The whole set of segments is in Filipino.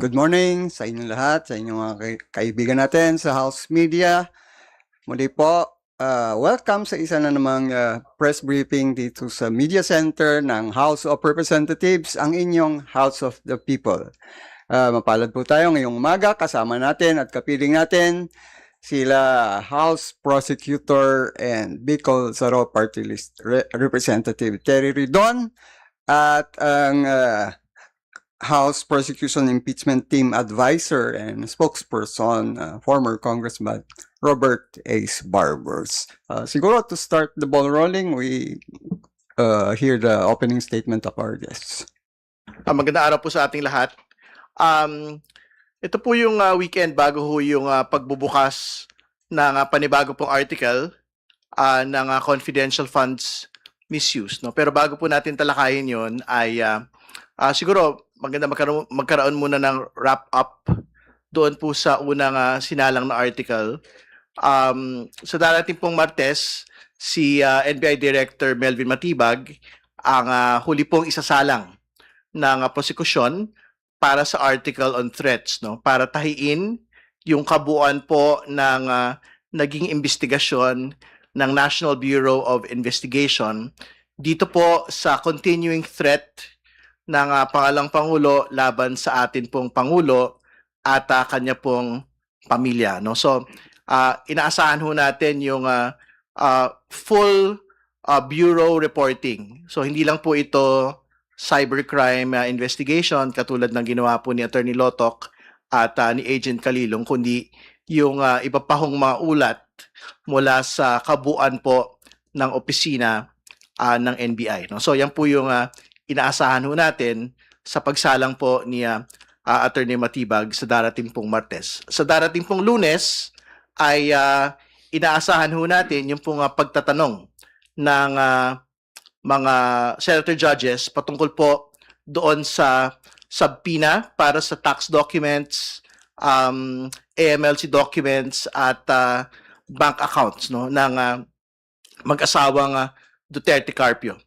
Good morning sa inyong lahat, sa inyong mga kaibigan natin sa House Media. Muli po, welcome sa isa na namang press briefing dito sa Media Center ng House of Representatives, ang inyong House of the People. Mapalad po tayo ngayong umaga, kasama natin at kapiling natin sila House Prosecutor and Bicol Saro Party List Representative Terry Ridon at ang House Prosecution Impeachment Team Advisor and Spokesperson, former Congressman Robert Ace Barbers. Siguro to start the ball rolling, we hear the opening statement of our guests. Magandang araw po sa ating lahat. Ito po yung weekend bago ho yung pagbubukas ng panibago pong article ng confidential funds misuse. No? Pero bago po natin talakayin yon ay siguro maganda magkaroon muna ng wrap-up doon po sa unang sinalang na article. Sa darating pong Martes, si NBI Director Melvin Matibag ang huli pong isasalang ng prosekusyon para sa article on threats, no? Para tahiin yung kabuuan po ng naging investigasyon ng National Bureau of Investigation dito po sa continuing threat ng pangalang Pangulo laban sa atin pong Pangulo at kanya pong pamilya, no? So, inaasahan ho natin yung full bureau reporting. So, hindi lang po ito cybercrime investigation katulad ng ginawa po ni Attorney Lotok at ni Agent Kalilong, kundi yung iba pa hong mga ulat mula sa kabuuan po ng opisina ng NBI, no? So, yan po yung inaasahan ho natin sa pagsalang po ni Attorney Matibag sa darating pong Martes. Sa darating pong Lunes ay inaasahan ho natin yung pong pagtatanong ng mga senator judges patungkol po doon sa subpoena para sa tax documents, AMLC documents at bank accounts, no, ng mag-asawang Duterte Carpio.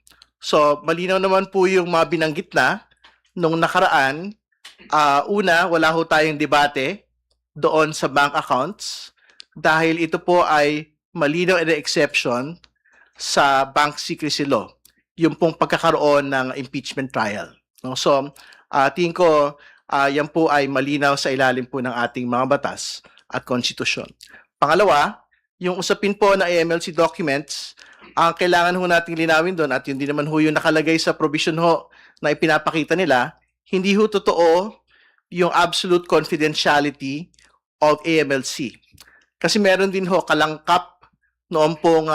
So, malinaw naman po yung mga binanggit na nung nakaraan. Una, wala ho tayong debate doon sa bank accounts dahil ito po ay malinaw and exception sa bank secrecy law, yung pong pagkakaroon ng impeachment trial. No? So, tingin ko, yan po ay malinaw sa ilalim po ng ating mga batas at konstitusyon. Pangalawa, yung usapin po na AMLC documents, ang kailangan ho nating linawin doon at yun din naman ho yung nakalagay sa provision ho na ipinapakita nila, hindi ho totoo yung absolute confidentiality of AMLC. Kasi meron din ho kalangkap noon pong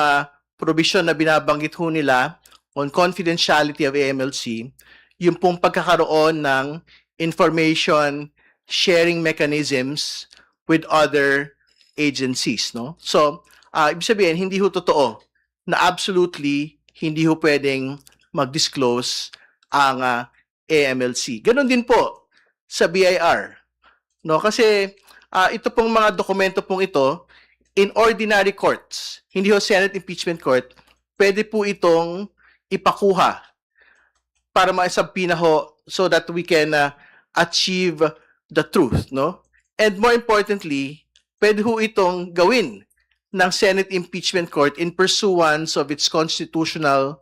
provision na binabanggit ho nila on confidentiality of AMLC, yung pong pagkakaroon ng information sharing mechanisms with other agencies, no? So, ibig sabihin, hindi ho totoo na absolutely hindi ho pwedeng mag-disclose ang AMLC. Ganon din po sa BIR, no? Kasi ito pong mga dokumento pong ito, in ordinary courts, hindi ho Senate Impeachment Court, pwede po itong ipakuha para maisabpina ho so that we can achieve the truth, no? And more importantly, pwede ho itong gawin ng Senate Impeachment Court in pursuance of its constitutional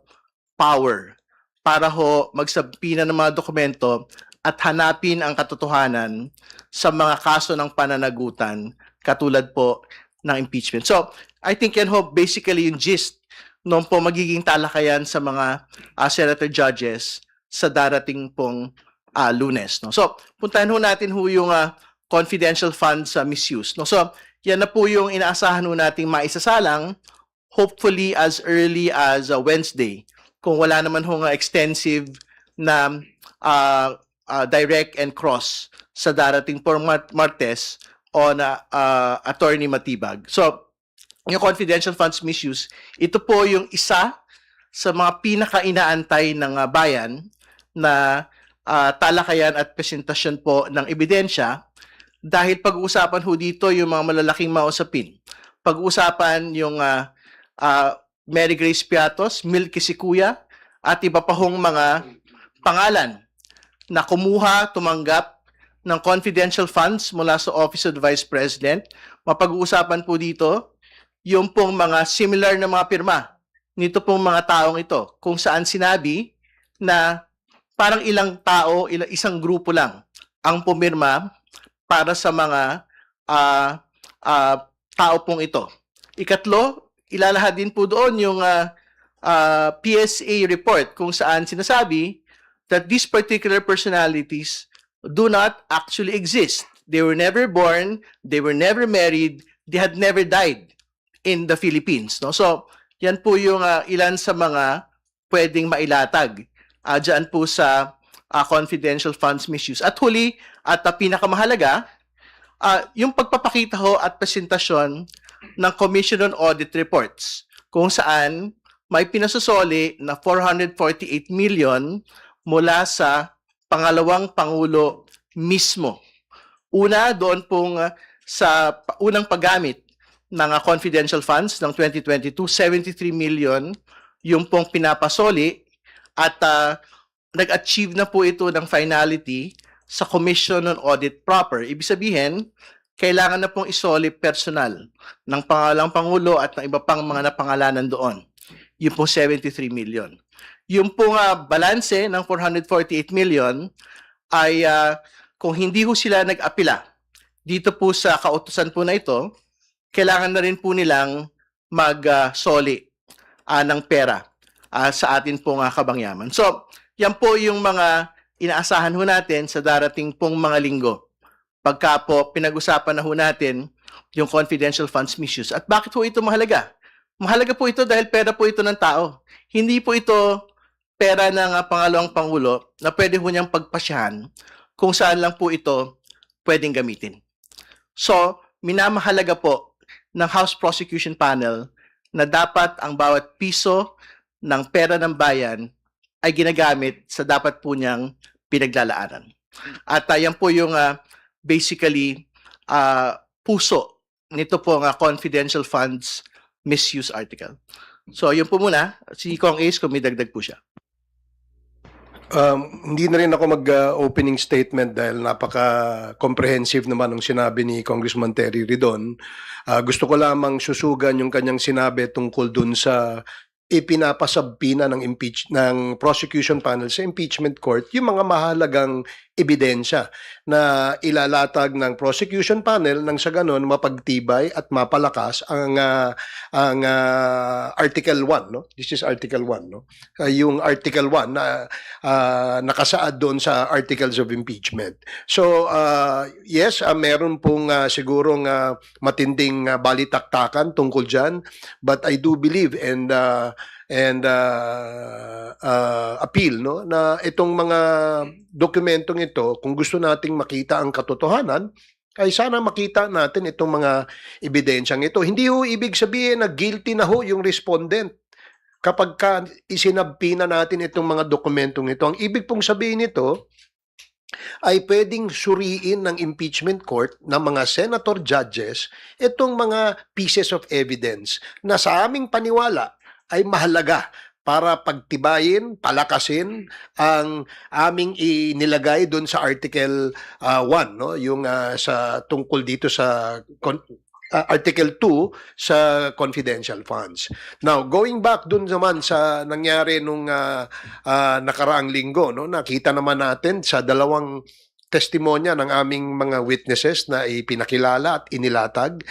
power para ho magsabpina ng mga dokumento at hanapin ang katotohanan sa mga kaso ng pananagutan katulad po ng impeachment. So, I think yan ho basically yung gist noon po magiging talakayan sa mga senator judges sa darating pong Lunes, no? So, puntahan ho natin ho yung confidential funds misuse, no? So, yan na po yung inaasahan ho nating maisasalang hopefully as early as Wednesday. Kung wala naman ho extensive na direct and cross sa darating pong Martes on Attorney Matibag. So, yung confidential funds misuse, ito po yung isa sa mga pinaka-inaantay ng bayan na talakayan at presentasyon po ng ebidensya dahil pag-uusapan ho dito yung mga malalaking mausapin. Pag-uusapan yung Mary Grace Piatos, Milky Sikuya, at iba pa hong mga pangalan na kumuha, tumanggap ng confidential funds mula sa Office of the Vice President. Mapag-uusapan po dito yung pong mga similar na mga pirma nito pong mga taong ito, kung saan sinabi na parang ilang tao, isang grupo lang ang pumirma para sa mga tao pong ito. Ikatlo, ilalahad din po doon yung PSA report kung saan sinasabi that these particular personalities do not actually exist. They were never born, they were never married, they had never died in the Philippines. No? So, yan po yung ilan sa mga pwedeng mailatag dyan po sa confidential funds misuse. At huli, at pinakamahalaga, yung pagpapakita ho at presentasyon ng Commission on Audit Reports kung saan may pinasusoli na 448 million mula sa pangalawang Pangulo mismo. Una, doon pong sa unang paggamit ng confidential funds ng 2022, 73 million yung pong pinapasoli at nag-achieve na po ito ng finality sa Commission on Audit proper. Ibig sabihin, kailangan na pong isoli personal ng pangalang Pangulo at ng iba pang mga napangalanan doon. Yung pong 73 million. Yung pong balanse ng 448 million ay kung hindi ho sila nag-apila dito po sa kautusan po na ito, kailangan na rin po nilang mag-soli ng pera sa atin pong kabangyaman. So, yan po yung mga inaasahan ho natin sa darating pong mga linggo. Pagka po pinag-usapan na ho natin yung confidential funds misuse. At bakit po ito mahalaga? Mahalaga po ito dahil pera po ito ng tao. Hindi po ito pera ng pangalawang Pangulo na pwede ho niyang pagpasyahan kung saan lang po ito pwedeng gamitin. So, minamahalaga po ng House Prosecution Panel na dapat ang bawat piso ng pera ng bayan ay ginagamit sa dapat po niyang pinaglalaanan. At yan po yung basically puso nito po ang confidential funds misuse article. So, yun po muna. Si Kong Ace, kung may dagdag po siya. Hindi na rin ako mag-opening statement dahil napaka-comprehensive naman ang sinabi ni Congressman Terry Ridon. Gusto ko lamang susugan yung kanyang sinabi tungkol dun sa ipinapasabpina ng prosecution panel sa impeachment court yung mga mahalagang ebidensya na ilalatag ng prosecution panel nang sa ganon mapagtibay at mapalakas ang Article 1, no? This is Article 1, no? Yung Article 1 na nakasaad doon sa Articles of Impeachment. So, yes, meron pong sigurong matinding balitaktakan tungkol dyan, but I do believe and appeal, no, na itong mga dokumentong ito, kung gusto nating makita ang katotohanan, ay sana makita natin itong mga ebidensyang ito. Hindi ho ibig sabihin na guilty na ho yung respondent kapag isinabpi na natin itong mga dokumentong ito. Ang ibig pong sabihin nito ay pwedeng suriin ng impeachment court ng mga senator judges itong mga pieces of evidence na sa aming paniwala ay mahalaga para pagtibayin, palakasin ang aming inilagay doon sa Article 1, no? Yung sa tungkol dito sa Article 2 sa confidential funds. Now, going back doon naman sa nangyari nung nakaraang linggo, no? Nakita naman natin sa dalawang testimonya ng aming mga witnesses na ipinakilala at inilatag,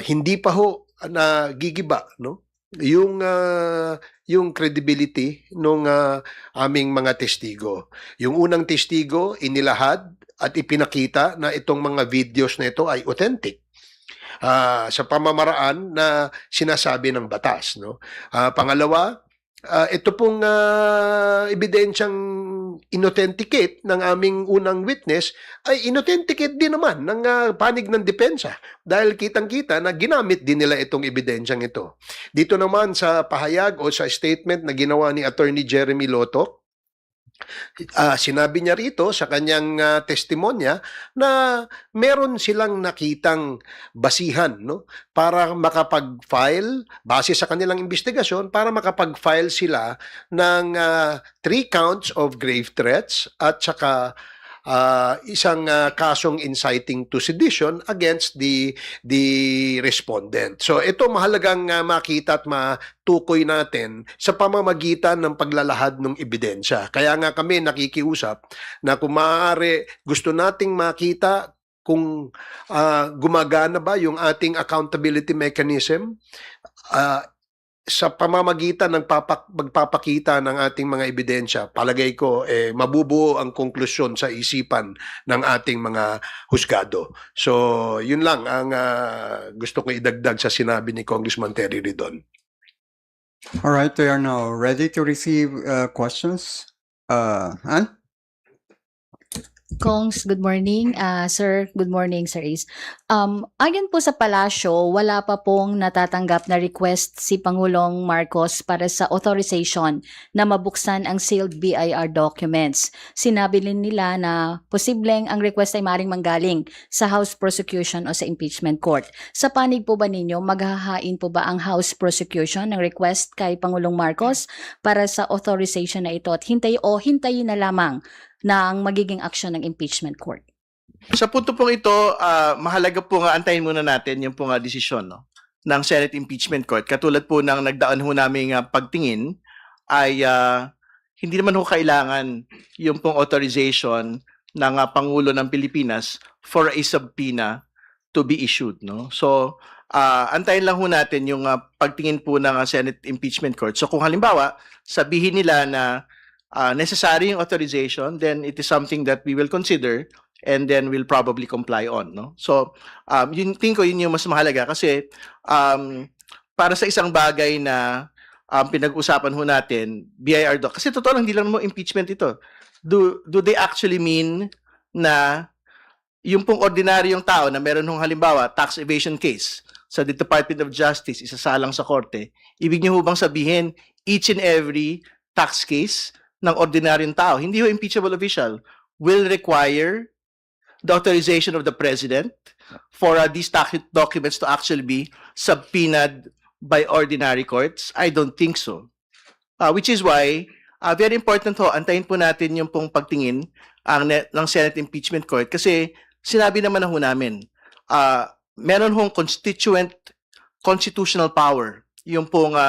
hindi pa ho nagigiba, no? Yung credibility ng aming mga testigo. Yung unang testigo inilahad at ipinakita na itong mga videos na ito ay authentic sa pamamaraan na sinasabi ng batas, no? Pangalawa, ito pong ebidensyang inauthenticate ng aming unang witness ay inauthenticate din naman ng panig ng depensa dahil kitang-kita na ginamit din nila itong ebidensyang ito. Dito naman sa pahayag o sa statement na ginawa ni Attorney Jeremy Loto, Sinabi niya rito sa kanyang testimonya na meron silang nakitang basihan, no, para makapag-file base sa kanilang investigasyon, para makapag-file sila ng 3 counts of grave threats at saka isang kasong inciting to sedition against the respondent. So ito mahalagang makita at matukoy natin sa pamamagitan ng paglalahad ng ebidensya. Kaya nga kami nakikiusap na kung maaari gusto nating makita kung gumagana ba yung ating accountability mechanism sa pamamagitan ng magpapakita ng ating mga ebidensya. Palagay ko mabubuo ang konklusyon sa isipan ng ating mga husgado. So yun lang ang gusto ko idagdag sa sinabi ni Congressman Terry Ridon. All right, we are now ready to receive questions. Ann? Kongs, good morning. Sir, good morning, Sir Ace. Ayon po sa palasyo, wala pa pong natatanggap na request si Pangulong Marcos para sa authorization na mabuksan ang sealed BIR documents. Sinabi din nila na posibleng ang request ay maring manggaling sa House Prosecution o sa Impeachment Court. Sa panig po ba ninyo, maghahain po ba ang House Prosecution ng request kay Pangulong Marcos para sa authorization na ito at hintayin na lamang na ang magiging aksyon ng impeachment court? Sa punto pong ito, mahalaga po nga antayin muna natin yung po nga desisyon, no, ng Senate Impeachment Court. Katulad po ng nagdaan ho namin pagtingin ay hindi naman ho kailangan yung pong authorization ng Pangulo ng Pilipinas for a subpoena to be issued. No? So, antayin lang ho natin yung pagtingin po ng Senate Impeachment Court. So kung halimbawa, sabihin nila na necessary yung authorization, then it is something that we will consider and then we'll probably comply on. No? So, tingin ko yun yung mas mahalaga kasi para sa isang bagay na pinag-usapan ho natin, BIR doc, kasi totoo lang, hindi lang mo impeachment ito. Do they actually mean na yung pong ordinaryong tao na meron hong halimbawa tax evasion case sa the Department of Justice, isasalang sa korte, ibig niyo ho bang sabihin each and every tax case ng ordinaryong tao, hindi ho impeachable official, will require the authorization of the President for these documents to actually be subpoenaed by ordinary courts? I don't think so. Which is why, very important ho, antayin po natin yung pong pagtingin ng Senate Impeachment Court kasi sinabi naman na ho namin, meron hong constitutional power yung pong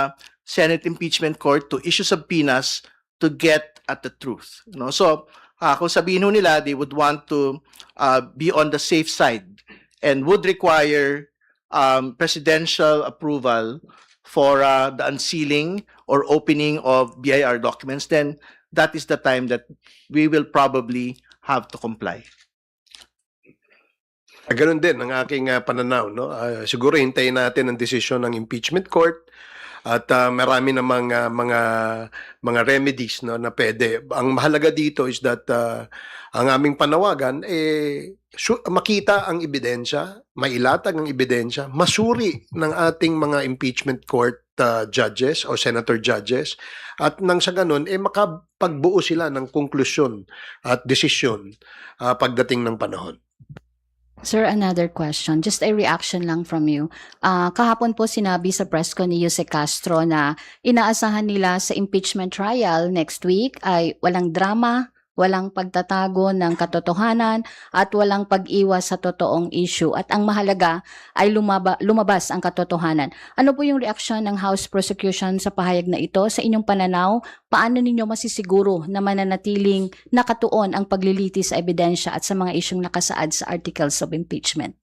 Senate Impeachment Court to issue subpoenas to get at the truth. No? So, kung sabihin ho nila, they would want to be on the safe side and would require presidential approval for the unsealing or opening of BIR documents, then that is the time that we will probably have to comply. Ganun din ang aking pananaw. No? Siguro hintayin natin ang desisyon ng impeachment court at marami namang mga remedies, no, na pwede. Ang mahalaga dito is that ang aming panawagan makita ang ebidensya, mailatag ang ebidensya, masuri ng ating mga impeachment court judges o senator judges at nang sa ganun makapagbuo sila ng konklusyon at desisyon pagdating ng panahon. Sir, another question. Just a reaction lang from you. Kahapon po sinabi sa press ko ni Jose Castro na inaasahan nila sa impeachment trial next week ay walang drama, walang pagtatago ng katotohanan at walang pag-iwas sa totoong issue. At ang mahalaga ay lumabas ang katotohanan. Ano po yung reaksyon ng House Prosecution sa pahayag na ito? Sa inyong pananaw, paano ninyo masisiguro na mananatiling nakatuon ang pagliliti sa ebidensya at sa mga isyong nakasaad sa articles of impeachment?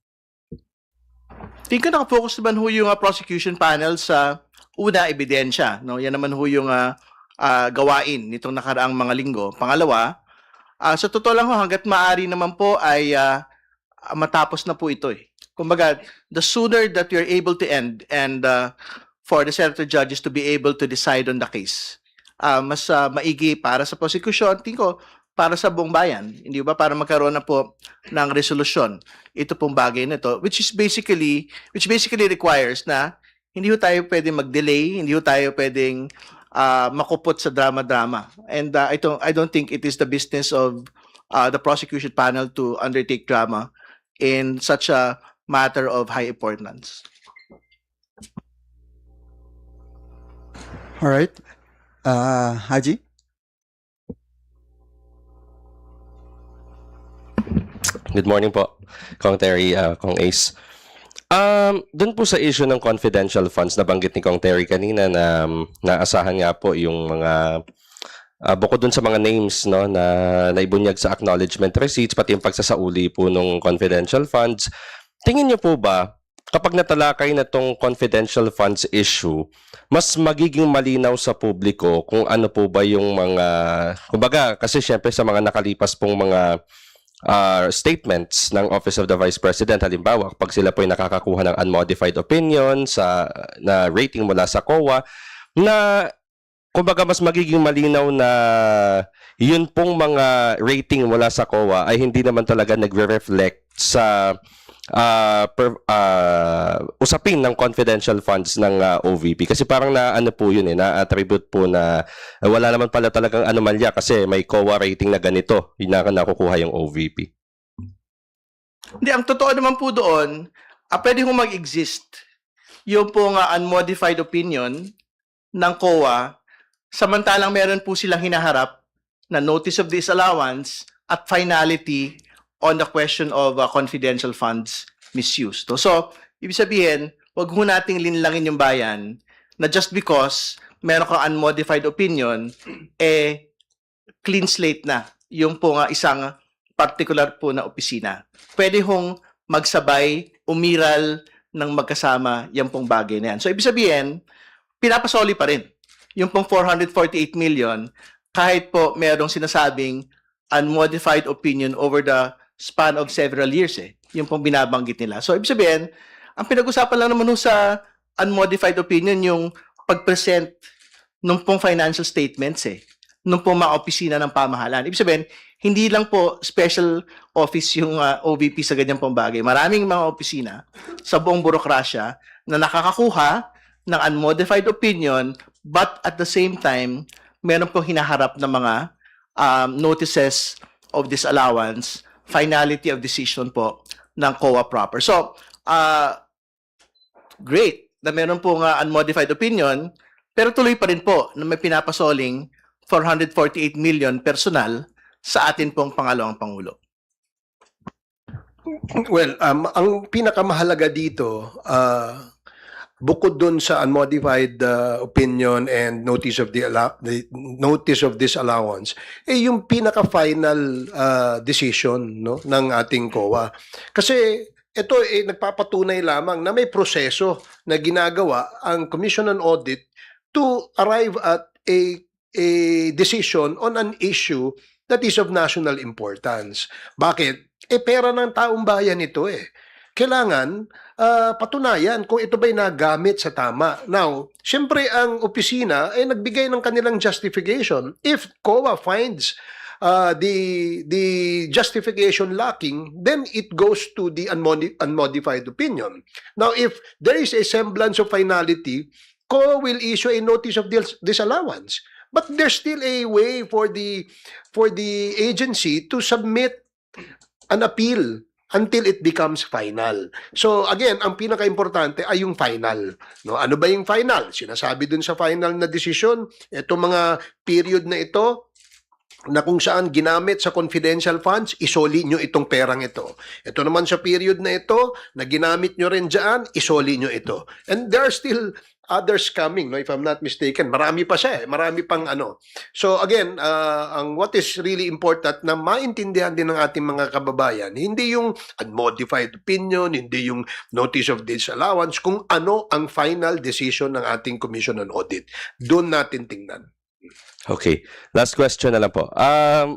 Tingin ko nakafocus naman ho yung prosecution panel sa una, ebidensya. No? Yan naman ho yung gawain nitong nakaraang mga linggo. Pangalawa, sa totoo lang ho, hanggat maaari naman po ay matapos na po ito. Kumbaga, the sooner that we are able to end and for the senator judges to be able to decide on the case, mas maigi para sa prosecution, tingin ko, para sa buong bayan, hindi ba? Para magkaroon na po ng resolusyon ito pong bagay na ito, which basically requires na hindi ho tayo pwedeng mag-delay, hindi ho tayo pwedeng makupot sa drama-drama. And I don't think it is the business of the prosecution panel to undertake drama in such a matter of high importance. All right. Haji? Good morning po, Kong Terry, Kong Ace. Doon po sa issue ng confidential funds, nabanggit ni Kong Terry kanina na naasahan nga po yung mga bukod dun sa mga names no na naibunyag sa acknowledgement receipts pati yung pagsasauli po ng confidential funds. Tingin niyo po ba kapag natalakay na tong confidential funds issue, mas magiging malinaw sa publiko kung ano po ba yung mga kumbaga kasi syempre sa mga nakalipas pong mga statements ng Office of the Vice President, halimbawa kapag sila po ay nakakakuha ng unmodified opinion na rating mula sa COA, na kumbaga mas magiging malinaw na yun pong mga rating mula sa COA ay hindi naman talaga nagre-reflect sa usapin ng confidential funds ng OVP. Kasi parang na ano po yun na-attribute po na wala naman pala talagang anomalya kasi may COA rating na ganito yung nakukuha yung OVP. Hindi, ang totoo naman po doon, pwede kong mag-exist yung pong unmodified opinion ng COA samantalang meron po silang hinaharap na notice of disallowance at finality on the question of confidential funds misuse. So, ibig sabihin, wag ho nating linlangin yung bayan na just because meron kang unmodified opinion, clean slate na yung po isang particular po na opisina. Pwede hong magsabay, umiral ng magkasama yung pong bagay na yan. So, ibig sabihin, pinapasoli pa rin yung pong 448 million kahit po merong sinasabing unmodified opinion over the span of several years yung pong binabanggit nila. So, ibig sabihin, ang pinag-usapan lang naman sa unmodified opinion yung pag-present nung pong financial statements nung pong mga opisina ng pamahalaan. Ibig sabihin, hindi lang po special office yung OVP sa ganyan pong bagay. Maraming mga opisina sa buong burokrasya na nakakakuha ng unmodified opinion but at the same time, meron pong hinaharap na mga notices of disallowance, finality of decision po ng COA proper. So, great na meron pong unmodified opinion, pero tuloy pa rin po na may pinapasoling 448 million personal sa atin pong pangalawang Pangulo. Well, ang pinakamahalaga dito, bukod dun sa unmodified opinion and notice of notice of disallowance, yung pinaka-final decision no ng ating COA. Kasi ito nagpapatunay lamang na may proseso na ginagawa ang Commission on Audit to arrive at a decision on an issue that is of national importance. Bakit? Pera ng taong bayan ito Kailangan patunayan kung ito ba'y nagamit sa tama. Now, siyempre ang opisina ay nagbigay ng kanilang justification. If COA finds the justification lacking, then it goes to the unmodified opinion. Now, if there is a semblance of finality, COA will issue a notice of disallowance. But there's still a way for the agency to submit an appeal until it becomes final. So again, ang pinaka-importante ay yung final. No, ano ba yung final? Sinasabi dun sa final na decision, itong mga period na ito na kung saan ginamit sa confidential funds, isoli nyo itong perang ito. Ito naman sa period na ito, na ginamit nyo rin dyan, isoli nyo ito. And there are still others coming, no, if I'm not mistaken. Marami pa siya marami pang ano. So again, ang what is really important na maintindihan din ng ating mga kababayan, hindi yung unmodified opinion, hindi yung notice of disallowance, kung ano ang final decision ng ating Commission on Audit. Doon natin tingnan. Okay. Last question na lang po.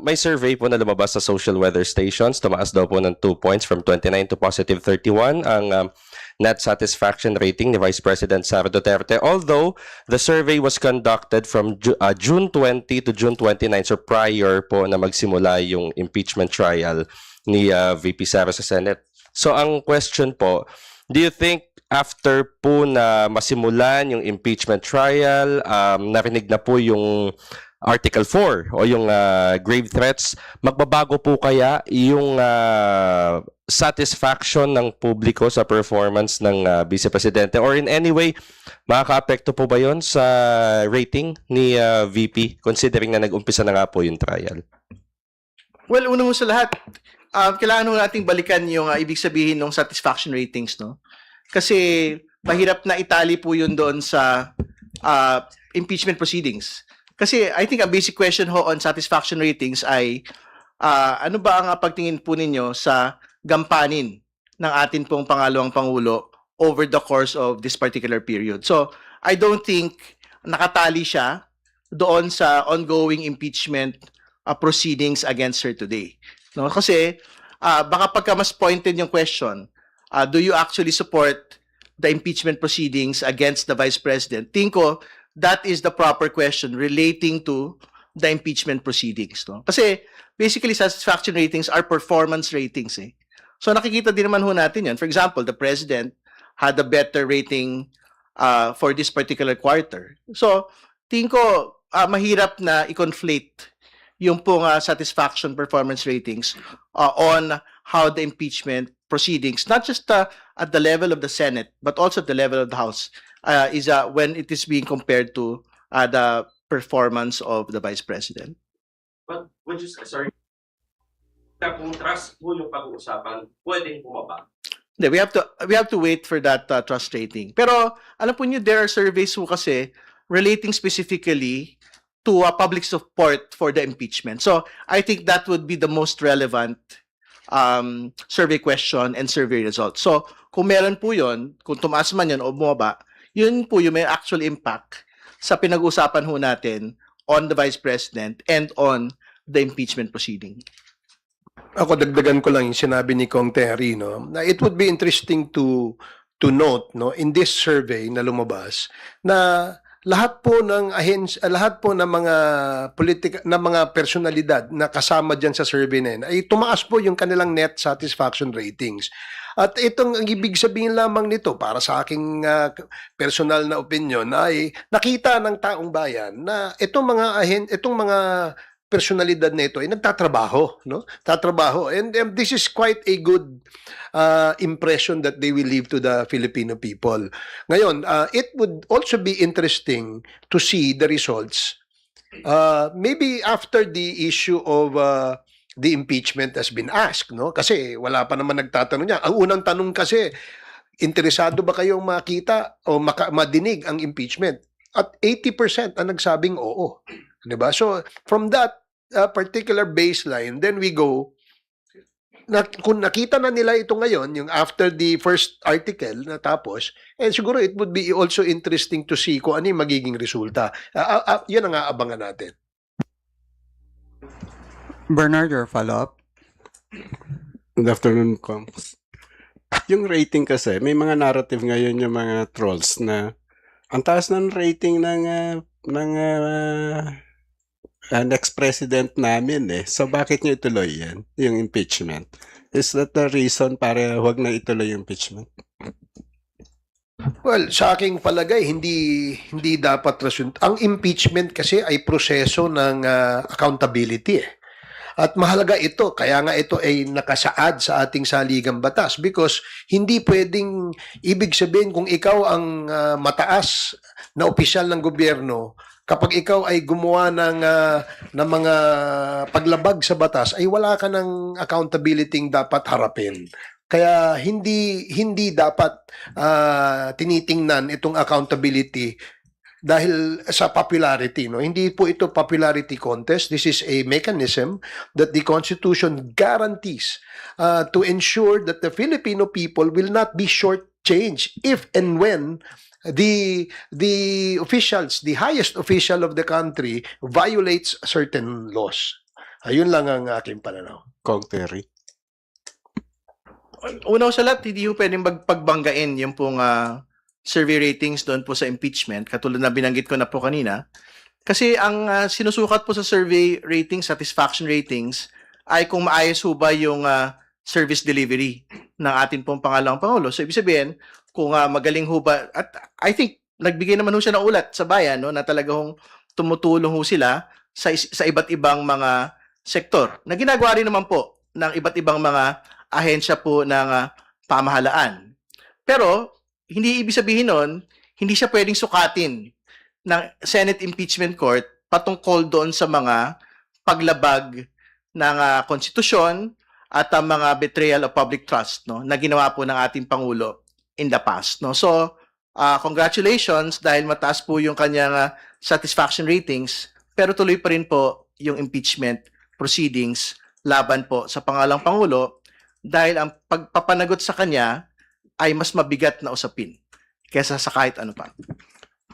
May survey po na lumabas sa social weather stations. Tumaas daw po ng 2 points from 29 to positive 31 ang net satisfaction rating ni Vice President Sara Duterte. Although the survey was conducted from June 20 to June 29, so prior po na magsimula yung impeachment trial ni VP Sara sa Senate. So ang question po, do you think after po na masimulan yung impeachment trial, narinig na po yung Article 4 o yung grave threats, magbabago po kaya yung satisfaction ng publiko sa performance ng Vice Presidente, or in any way makaka-apekto po ba yon sa rating ni VP considering na nag-umpisa na nga po yung trial? Well, una ho sa lahat, kailangan ho nating balikan yung ibig sabihin ng satisfaction ratings, no? Kasi mahirap na itali po yun doon sa impeachment proceedings. Kasi I think a basic question ho on satisfaction ratings ay ano ba ang pagtingin po ninyo sa gampanin ng atin pong pangalawang Pangulo over the course of this particular period. So, I don't think nakatali siya doon sa ongoing impeachment proceedings against her today. No? Kasi baka pagka mas pointed yung question, do you actually support the impeachment proceedings against the Vice President? Tingin ko, that is the proper question relating to the impeachment proceedings. No? Kasi basically, satisfaction ratings are performance ratings. Eh. So nakikita din naman ho natin yan. For example, the President had a better rating for this particular quarter. So tingin ko, mahirap na i-conflate yung pong satisfaction performance ratings on how the impeachment proceedings, not just at the level of the Senate, but also at the level of the House, is when it is being compared to the performance of the Vice President. But would you sorry, kung trust po yung pag-uusapan, pwedeng bumaba? Hindi, we have to wait for that trust rating. Pero alam po niyo, there are surveys po kasi relating specifically to public support for the impeachment. So I think that would be the most relevant survey question and survey results. So kung meron po yun, kung tumaas man yun o bumaba, yun po yung may actual impact sa pinag-usapan ho natin on the Vice President and on the impeachment proceeding. Ako, dagdagan ko lang yung sinabi ni Kong Terry, no, na it would be interesting to note, no, in this survey na lumabas, na lahat po ng lahat po ng mga mga personalidad na kasama diyan sa survey na yun, ay tumaas po yung kanilang net satisfaction ratings. At itong ang ibig sabihin lamang nito para sa aking personal na opinion ay nakita ng taong bayan na itong mga personalidad na ito ay nagtatrabaho, no? Tatrabaho, and this is quite a good impression that they will leave to the Filipino people. Ngayon, it would also be interesting to see the results maybe after the issue of the impeachment has been asked, no? Kasi wala pa naman nagtatanong niya. Ang unang tanong kasi, interesado ba kayong makita o madinig ang impeachment? At 80% ang nagsabing oo. Diba? So, from that particular baseline, then we go, kung nakita na nila ito ngayon, yung after the first article na tapos, siguro it would be also interesting to see kung ano yung magiging resulta. Yan ang aabangan natin. Bernard, your follow-up? Good afternoon, Coms. Yung rating kasi, may mga narrative ngayon yung mga trolls na ang taas ng rating ng next president namin eh. So bakit nyo ituloy yan, yung impeachment? Is that the reason para huwag na ituloy yung impeachment? Well, sa aking palagay, hindi dapat rason. Ang impeachment kasi ay proseso ng accountability eh. At mahalaga ito, kaya nga ito ay nakasaad sa ating saligang batas because hindi pwedeng ibig sabihin kung ikaw ang mataas na opisyal ng gobyerno, kapag ikaw ay gumawa ng mga paglabag sa batas, ay wala ka ng accountability dapat harapin. Kaya hindi dapat tinitingnan itong accountability dahil sa popularity, no? Hindi po ito popularity contest. This is a mechanism that the Constitution guarantees to ensure that the Filipino people will not be shortchanged if and when the officials, the highest official of the country violates certain laws. Ayun lang ang aking pananaw. Kong Terry. Una sa lahat, hindi po pwedeng magpagbanggain yung pong survey ratings doon po sa impeachment, katulad na binanggit ko na po kanina. Kasi ang sinusukat po sa survey ratings, satisfaction ratings, ay kung maayos po ba yung service delivery ng atin pong pangalawang Pangulo. So, ibig sabihin, kung magaling ho ba, at I think nagbigay naman ho siya ng ulat sa bayan, no, na talagang tumutulong ho sila sa iba't ibang mga sektor na ginagawa rin naman po ng iba't ibang mga ahensya po ng pamahalaan. Pero hindi ibig sabihin nun, hindi siya pwedeng sukatin ng Senate Impeachment Court patungkol doon sa mga paglabag ng konstitusyon at ang mga betrayal of public trust, no, na ginawa po ng ating Pangulo in the past, no. So, congratulations dahil mataas po yung kanyang satisfaction ratings, pero tuloy pa rin po yung impeachment proceedings laban po sa pangalang Pangulo dahil ang pagpapanagot sa kanya ay mas mabigat na usapin kaysa sa kahit ano pa.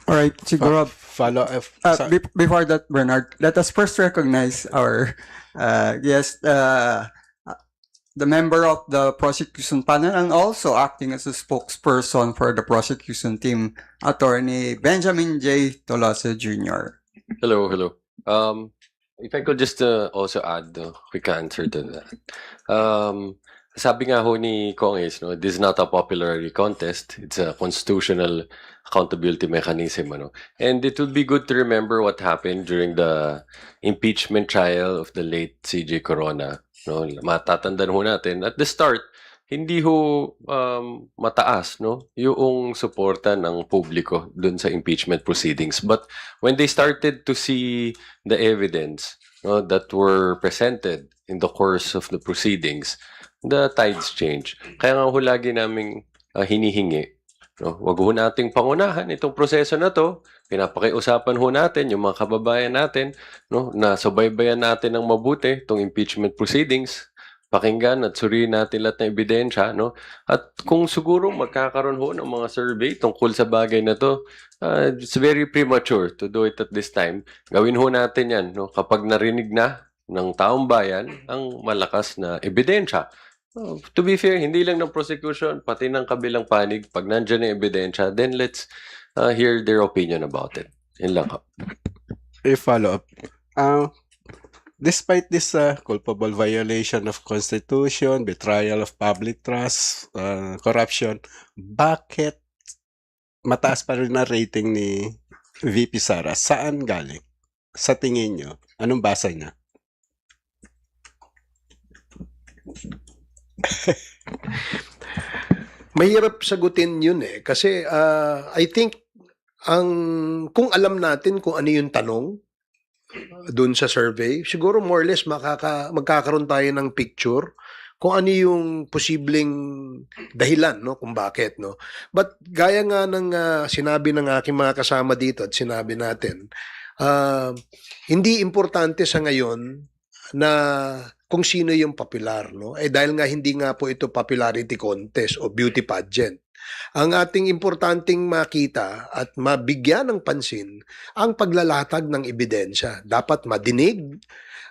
All right, siguro Follow before that, Bernard, let us first recognize our guest, the member of the prosecution panel and also acting as a spokesperson for the prosecution team, Attorney Benjamin J. Tolosa Jr. Hello, hello. If I could just also add a quick answer to that. Sabi nga ho ni Kong Ace, no, this is not a popularity contest. It's a constitutional accountability mechanism. Ano? And it would be good to remember what happened during the impeachment trial of the late CJ Corona. No? Matatandaan ho natin, at the start, hindi ho mataas, no, yung suporta ng publiko dun sa impeachment proceedings. But when they started to see the evidence, no, that were presented in the course of the proceedings, the tides change. Kaya nga ho lagi naming hinihingi, no, wag ho nating pangunahan itong proseso na to. Pinapakiusapan ho natin yung mga kababayan natin, no, na subaybayan natin ng mabuti itong impeachment proceedings. Pakinggan at suriin natin lahat ng ebidensya, no? At kung siguro magkakaroon ho ng mga survey tungkol sa bagay na to, it's very premature to do it at this time. Gawin ho natin yan, no? Kapag narinig na ng taong bayan ang malakas na ebidensya. To be fair, hindi lang ng prosecution, pati ng kabilang panig, pag nandiyan ang ebidensya, then let's hear their opinion about it. Yun lang ho. a follow-up. Despite this culpable violation of Constitution, betrayal of public trust, corruption, bakit mataas pa rin na rating ni VP Sara? Saan galing? Sa tingin nyo? Anong basa niya? Mahirap sagutin yun kasi I think kung alam natin kung ano yung tanong doon sa survey, siguro more or less magkakaroon tayo ng picture kung ano yung posibleng dahilan, no, kung bakit, no. But gaya nga ng sinabi ng aking mga kasama dito at sinabi natin, hindi importante sa ngayon na kung sino yung popular, no? Dahil nga hindi nga po ito popularity contest o beauty pageant. Ang ating importanteng makita at mabigyan ng pansin ang paglalatag ng ebidensya. Dapat madinig,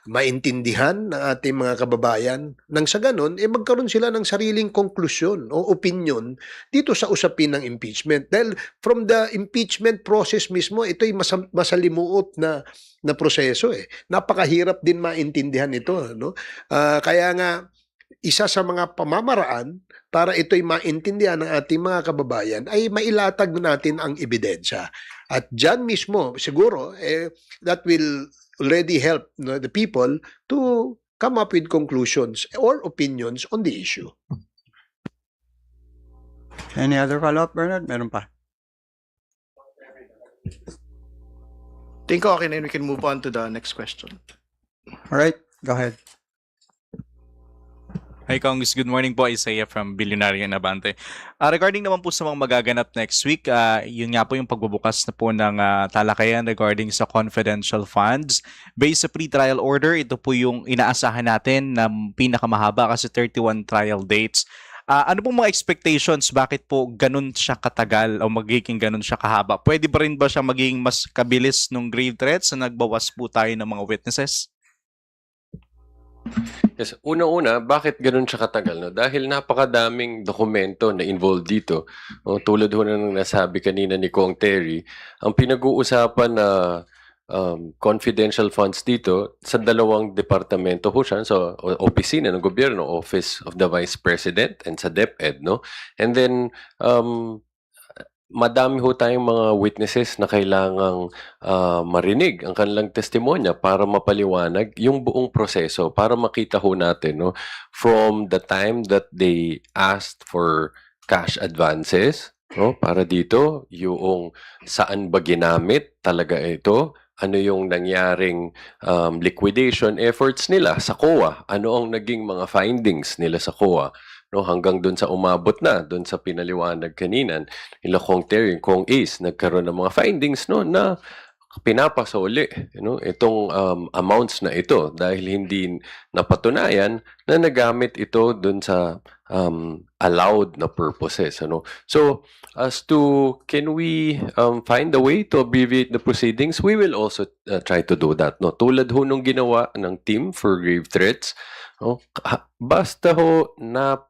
maintindihan ng ating mga kababayan nang sa ganon, magkaroon sila ng sariling konklusyon o opinion dito sa usapin ng impeachment. Dahil from the impeachment process mismo, ito'y masalimuot na proseso. Napakahirap din maintindihan ito. No? Kaya nga, isa sa mga pamamaraan para ito'y maintindihan ng ating mga kababayan ay mailatag natin ang ebidensya. At dyan mismo, siguro, that will already help the people to come up with conclusions or opinions on the issue. Any other follow-up, Bernard? Meron pa. Think okay na, we can move on to the next question. All right, go ahead. Hi, Congress. Good morning po. Isaiah from Billionaire Abante. Regarding naman po sa mga magaganap next week, yun nga po yung pagbubukas na po ng talakayan regarding sa confidential funds. Based sa pre-trial order, ito po yung inaasahan natin na pinakamahaba kasi 31 trial dates. Ano pong mga expectations? Bakit po ganun siya katagal o magiging ganun siya kahaba? Pwede ba rin ba siya magiging mas kabilis nung grave threats na nagbawas po tayo ng mga witnesses? Yes, una-una, bakit ganun siya katagal? No? Dahil napakadaming dokumento na involved dito. Tulad ho na nang nasabi kanina ni Kong Terry, ang pinag-uusapan na confidential funds dito sa dalawang departamento ho siya, so opisina ng gobyerno, Office of the Vice President and sa DepEd, no? And then madami ho tayong mga witnesses na kailangang marinig ang kanilang testimonya para mapaliwanag yung buong proseso, para makita ho natin, no, from the time that they asked for cash advances, no, para dito yung saan ba ginamit talaga ito, ano yung nangyaring liquidation efforts nila sa COA, ano ang naging mga findings nila sa COA, no, hanggang doon sa umabot na doon sa pinaliwanag kanina nila Kong Terry, Kong Ace, nagkaroon ng mga findings, no, na pinapasoli, itong amounts na ito dahil hindi napatunayan na nagamit ito doon sa allowed na purposes, ano. So as to can we find a way to abbreviate the proceedings, we will also try to do that, no, tulad ho nung ginawa ng team for grave threats, no. Basta ho na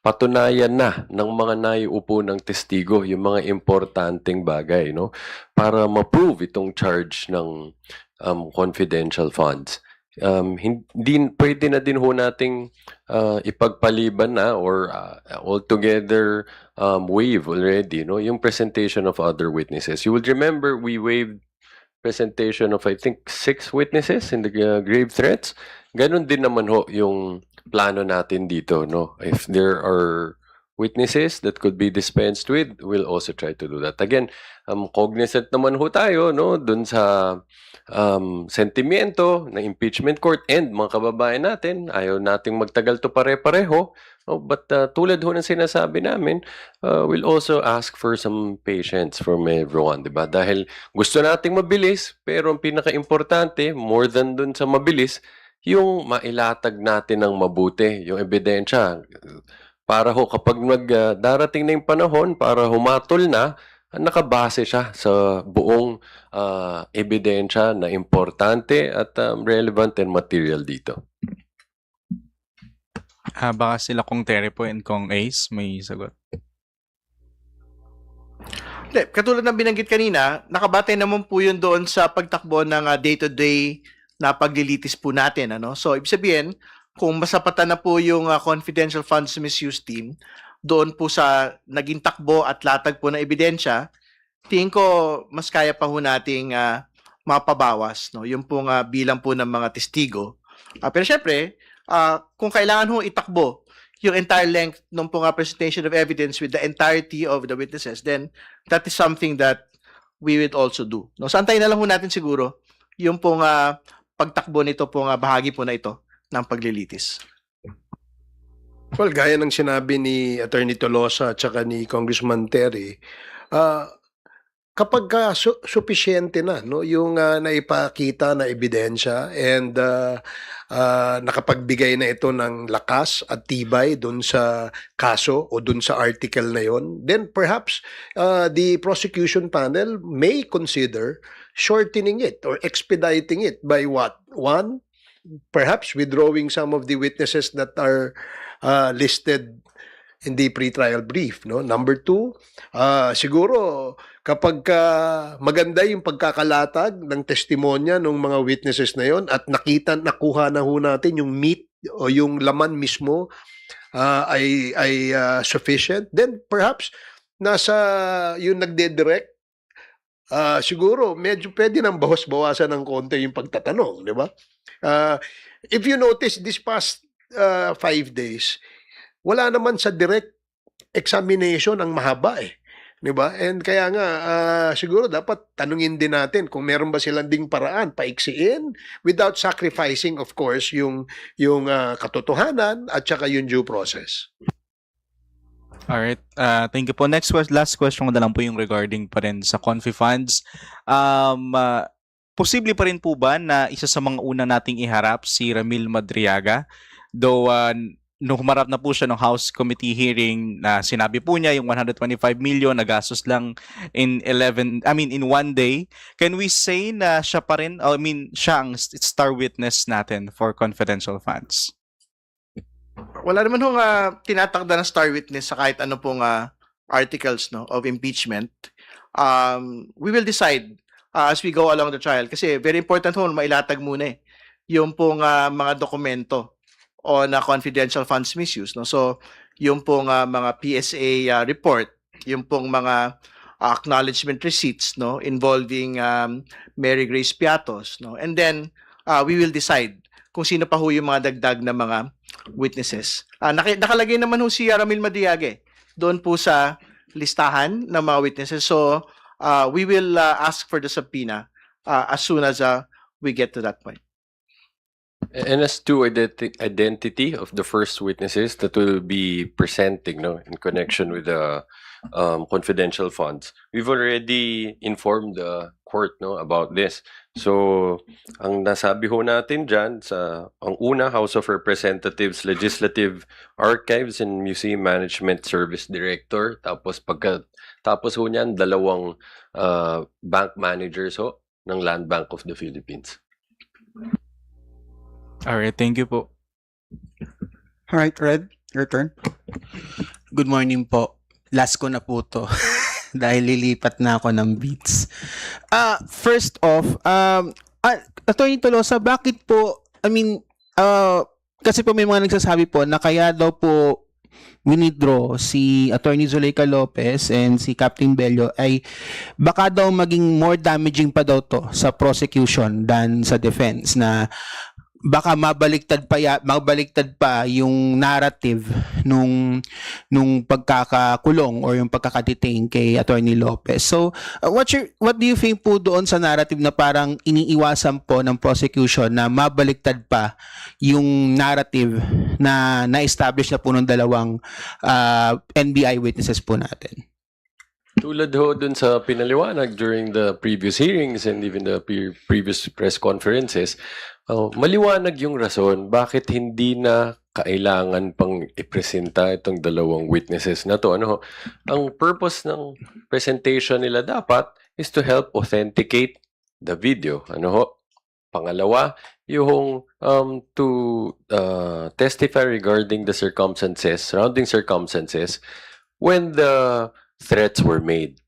patunayan na ng mga naiupo ng testigo yung mga importanteng bagay, no, para ma-prove itong charge ng confidential funds. Hindi pwede na din ho nating ipagpaliban na or altogether waive already, no, yung presentation of other witnesses. You would remember we waived presentation of I think 6 witnesses in the grave threats. Ganon din naman ho yung plano natin dito, no. If there are witnesses that could be dispensed with, we'll also try to do that. Again, cognizant naman ho tayo, no, dun sa sentimiento ng impeachment court and mga kababayan natin, ayaw nating magtagal to pare-pareho, no, but tulad ho ng sinasabi namin, we'll also ask for some patience from everyone, di ba? Dahil gusto nating mabilis, pero ang pinaka-importante, more than dun sa mabilis, yung mailatag natin ng mabuti, yung ebidensya. Para ho kapag darating na yung panahon para humatol na, nakabase siya sa buong ebidensya na importante at relevant and material dito. Baka sila Kong Terry po and Kong Ace may sagot. Katulad ng binanggit kanina, nakabatay naman po yun doon sa pagtakbo ng day-to-day na paglilitis po natin, ano. So ibig sabihin, kung masapatan na po yung confidential funds misuse team doon po sa naging takbo at latag po na ebidensya, tingin ko mas kaya pa ho nating mapabawas, no, yung pong bilang po ng mga testigo. Pero syempre, kung kailangan ho itakbo yung entire length ng pong presentation of evidence with the entirety of the witnesses, then that is something that we would also do, no. So antayin na lang ho natin siguro yung pong pagtakbo nito pong bahagi po na ito ng paglilitis. Well, gaya ng sinabi ni Attorney Tolosa at saka ni Congressman Terry, kapag sufficiente na, no, yung naipakita na ebidensya and nakapagbigay na ito ng lakas at tibay dun sa kaso o dun sa article na yon, then perhaps the prosecution panel may consider shortening it or expediting it by what? One, perhaps withdrawing some of the witnesses that are listed in the pretrial brief, no. Number 2, siguro kapag maganda yung pagkakalatag ng testimonya ng mga witnesses na yon at nakuha na ho natin yung meat o yung laman mismo ay sufficient, then perhaps nasa yung nagde-direct, siguro medyo pwede nang bawas-bawasan ng konti yung pagtatanong, di ba? If you notice this past 5 days, wala naman sa direct examination ang mahaba eh. Di ba? And kaya nga, siguro dapat tanungin din natin kung meron ba silang ding paraan, paiksiin, without sacrificing, of course, yung katotohanan at saka yung due process. Alright, thank you po. Last question ko na lang po yung regarding pa rin sa Confi Funds. Posible pa rin po ba na isa sa mga una nating iharap si Ramil Madriaga? Though nung humarap na po siya ng House Committee hearing, na sinabi po niya yung 125 million na gastos lang in 1 day. Can we say na siya pa rin, siya ang star witness natin for confidential funds? Wala naman hong tinatakda ng star witness sa kahit ano pong articles, no, of impeachment. We will decide as we go along the trial. Kasi very important ho, mailatag muna yung pong mga dokumento on confidential funds misuse. No? So, yung pong mga PSA report, yung pong mga acknowledgement receipts no involving Mary Grace Piatos no, and then we will decide kung sino pa ho yung mga dagdag na mga witnesses. Nakalagay naman ho si Ramil Madiague doon po sa listahan ng mga witnesses, so we will ask for the subpoena as soon as we get to that point. And as to identity of the first witnesses that will be presenting no, in connection with the confidential funds, we've already informed the court no, about this. So, ang nasabi ho natin dyan, ang una, House of Representatives Legislative Archives and Museum Management Service Director, tapos tapos ho niyan, 2 bank managers ho, ng Land Bank of the Philippines. Alright, thank you po. Alright, Red, your turn. Good morning po. Last ko na po to. Dahil lilipat na ako ng beats. First off, Attorney Tolosa, bakit po, kasi po may mga nagsasabi po na kaya daw po winidraw si Attorney Zuleika Lopez and si Captain Bello ay baka daw maging more damaging pa daw to sa prosecution than sa defense, na baka mabaliktad pa yung narrative nung pagkakakulong or yung pagkakadetain kay Attorney Lopez. So, what do you think po doon sa narrative na parang iniiwasan po ng prosecution na mabaliktad pa yung narrative na na-establish na po ng 2 NBI witnesses po natin? Tulad ho dun sa pinaliwanag during the previous hearings and even the previous press conferences, maliwanag yung rason bakit hindi na kailangan pang ipresenta itong 2 witnesses na to. Ang purpose ng presentation nila dapat is to help authenticate the video. Pangalawa, yung to testify regarding the surrounding circumstances when the threats were made.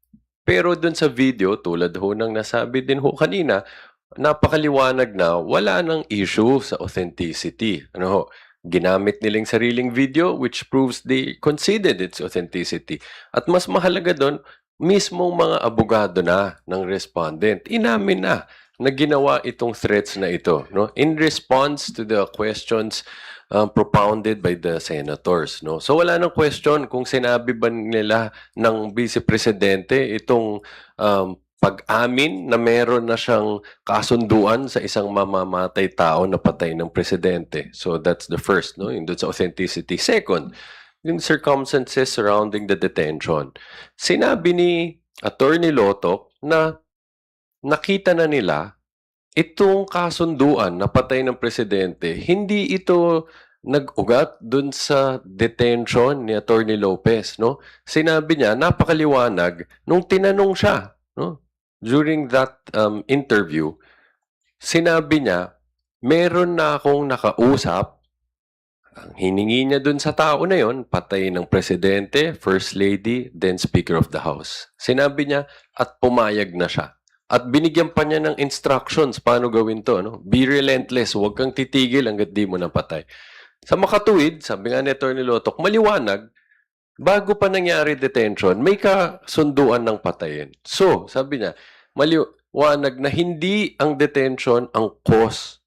Pero dun sa video, tulad ho ng nasabi din ho kanina, napakaliwanag na wala nang issue sa authenticity. Ginamit nilang sariling video which proves they conceded its authenticity. At mas mahalaga dun, mismong mga abogado na ng respondent, inamin na ginawa itong threats na ito. In response to the questions propounded by the senators. So wala nang question kung sinabi ba nila ng Vice Presidente itong pag-amin na meron na siyang kasunduan sa isang mamamatay tao na patay ng presidente. So that's the first, yung doon sa authenticity. Second, yung circumstances surrounding the detention. Sinabi ni Attorney Lotok na nakita na nila itong kasunduan na patay ng presidente, hindi ito nag-ugat dun sa detention ni Attorney Lopez. Sinabi niya, napakaliwanag, nung tinanong siya, during that interview, sinabi niya, meron na akong nakausap, ang hiningi niya dun sa tao na yon, patay ng presidente, first lady, then speaker of the house. Sinabi niya, at pumayag na siya. At binigyan pa niya ng instructions paano gawin to. Be relentless, huwag kang titigil hanggat di mo napatay. Sa makatuwid, sabi nga ni Attorney Lotok, maliwanag, bago pa nangyari detention, may kasunduan ng patayin. So, sabi niya, maliwanag na hindi ang detention ang cause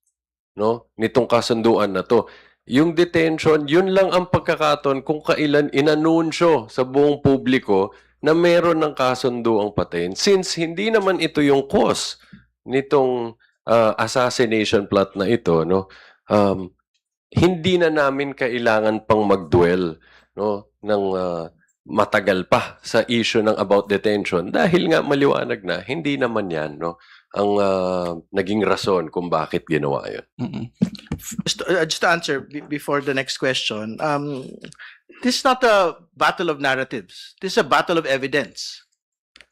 nitong kasunduan na to. Yung detention, yun lang ang pagkakataon kung kailan inanunsyo sa buong publiko na meron ng kasunduang patayin. Since hindi naman ito yung cause nitong assassination plot na ito, hindi na namin kailangan pang mag-dwell ng matagal pa sa issue ng about detention dahil nga maliwanag na hindi naman yan ang naging rason kung bakit ginawa yun. Just to answer before the next question, this is not a battle of narratives. This is a battle of evidence.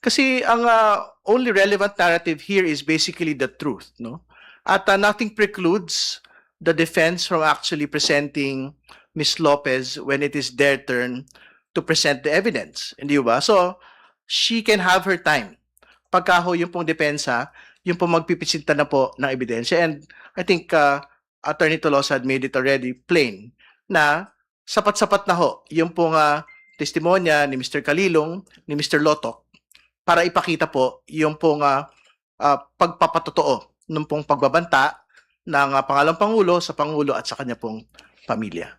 Kasi ang only relevant narrative here is basically the truth, At nothing precludes the defense from actually presenting Ms. Lopez when it is their turn to present the evidence. Hindi ba? So, she can have her time pagka ho yung pong depensa, yung pong magpipisinta na po ng ebidensya. And I think Attorney Tolosa had made it already plain na sapat-sapat na ho yung pong testimonya ni Mr. Kalilong, ni Mr. Lotok para ipakita po yung pong pagpapatotoo ng pong pagbabanta ng pangalawang Pangulo sa Pangulo at sa kanya pong pamilya.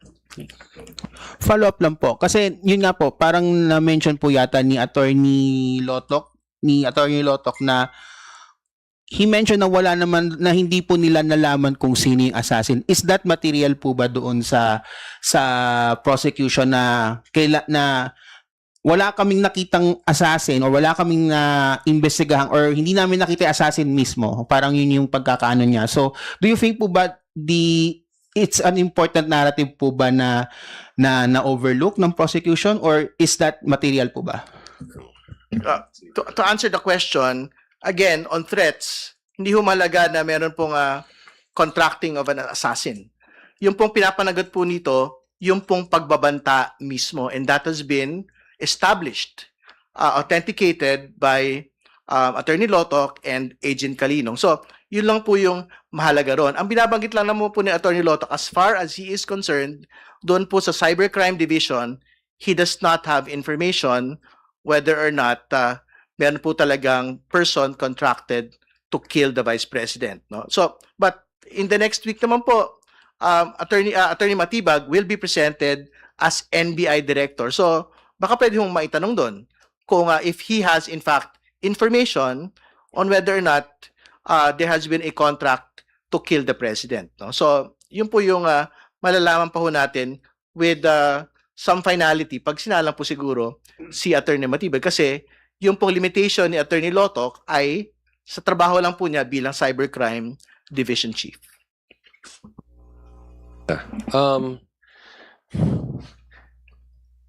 Follow up lang po. Kasi yun nga po, parang na-mention po yata ni Attorney Lotok na he mentioned na wala naman, na hindi po nila nalaman kung sino yung assassin. Is that material po ba doon sa prosecution na wala kaming nakitang assassin or wala kaming na investigahan or hindi namin nakita yung assassin mismo? Parang yun yung pagkakaano niya. So, do you think po ba it's an important narrative po ba na overlook ng prosecution or is that material po ba? To answer the question, again, on threats, hindi humalaga na meron pong contracting of an assassin. Yung pong pinapanagot po nito, yung pong pagbabanta mismo, and that has been established, authenticated by Attorney Lotok and Agent Kalinong. So, yun lang po yung mahalaga ron. Ang binabanggit lang naman po ni Attorney Lotok, as far as he is concerned, doon po sa Cybercrime Division, he does not have information whether or not meron po talagang person contracted to kill the Vice President. No? So, but in the next week naman po, Attorney Matibag will be presented as NBI Director. So, baka pwede mong maitanong doon kung if he has in fact information on whether or not there has been a contract to kill the President. No? So, yun po yung malalaman pa ho natin with some finality pag sinalang po siguro si Attorney Matibag kasi yung pong limitation ni Attorney Lotok ay sa trabaho lang po niya bilang Cybercrime Division Chief.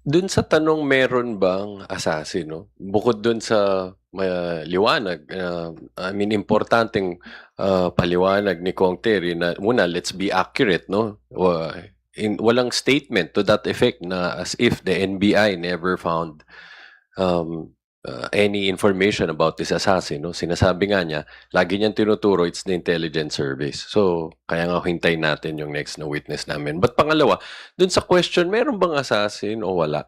Dun sa tanong meron bang assassin, no? Bukod dun sa liwanag, I mean, importanteng paliwanag ni Kong Terry na muna, let's be accurate, no? Walang statement to that effect na as if the NBI never found any information about this assassin. No? Sinasabi nga niya, lagi niyang tinuturo, it's the intelligence service. So, kaya nga hintayin natin yung next na witness namin. But pangalawa, dun sa question, meron bang assassin o wala?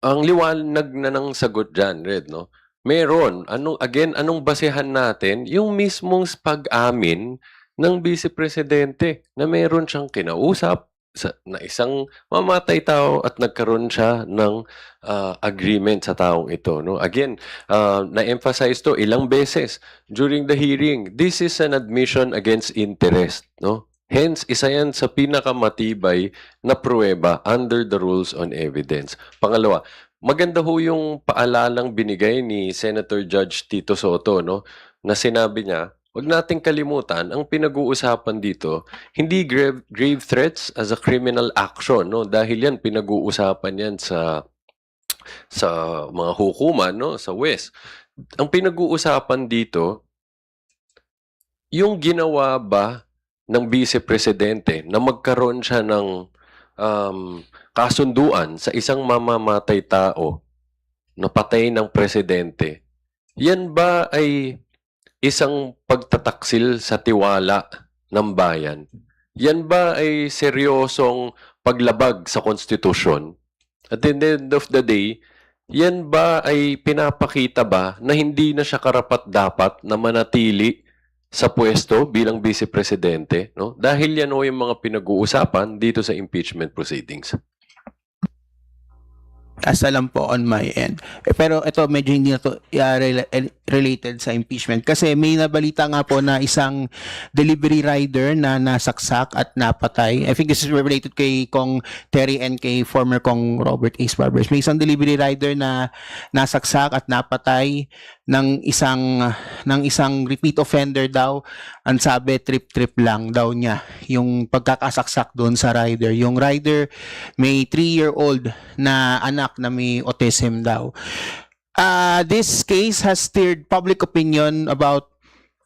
Ang liwanag na ng sagot dyan, Red, no? Meron. Anong basehan natin? Yung mismong pag-amin ng Vice Presidente na meron siyang kinausap na isang mamatay tao at nagkaroon siya ng agreement sa taong ito. No? Again, na-emphasize to ilang beses during the hearing. This is an admission against interest. No? Hence, isa yan sa pinakamatibay na pruweba under the rules on evidence. Pangalawa, maganda ho yung paalalang binigay ni Senator Judge Tito Soto, no? Na sinabi niya, huwag nating kalimutan, ang pinag-uusapan dito, hindi grave threats as a criminal action, no? Dahil yan, pinag-uusapan yan sa mga hukuman, no? Sa West. Ang pinag-uusapan dito, yung ginawa ba ng Vice Presidente na magkaroon siya ng kasunduan sa isang mamamatay tao na patay ng Presidente, yan ba ay isang pagtataksil sa tiwala ng bayan? Yan ba ay seryosong paglabag sa konstitusyon? At the end of the day, yan ba ay pinapakita ba na hindi na siya karapat-dapat na manatili sa pwesto bilang Vice Presidente? No? Dahil yan o yung mga pinag-uusapan dito sa impeachment proceedings. Asa lang po on my end. Pero ito medyo hindi na to related sa impeachment kasi may nabalita nga po na isang delivery rider na nasaksak at napatay. I think this is related kay Kong Terry and kay former Kong Robert Ace Barbers. May isang delivery rider na nasaksak at napatay ng isang repeat offender daw. Ang sabi trip lang daw niya yung pagkakasaksak doon sa rider. Yung rider may 3-year-old na anak na may autism daw. This case has stirred public opinion about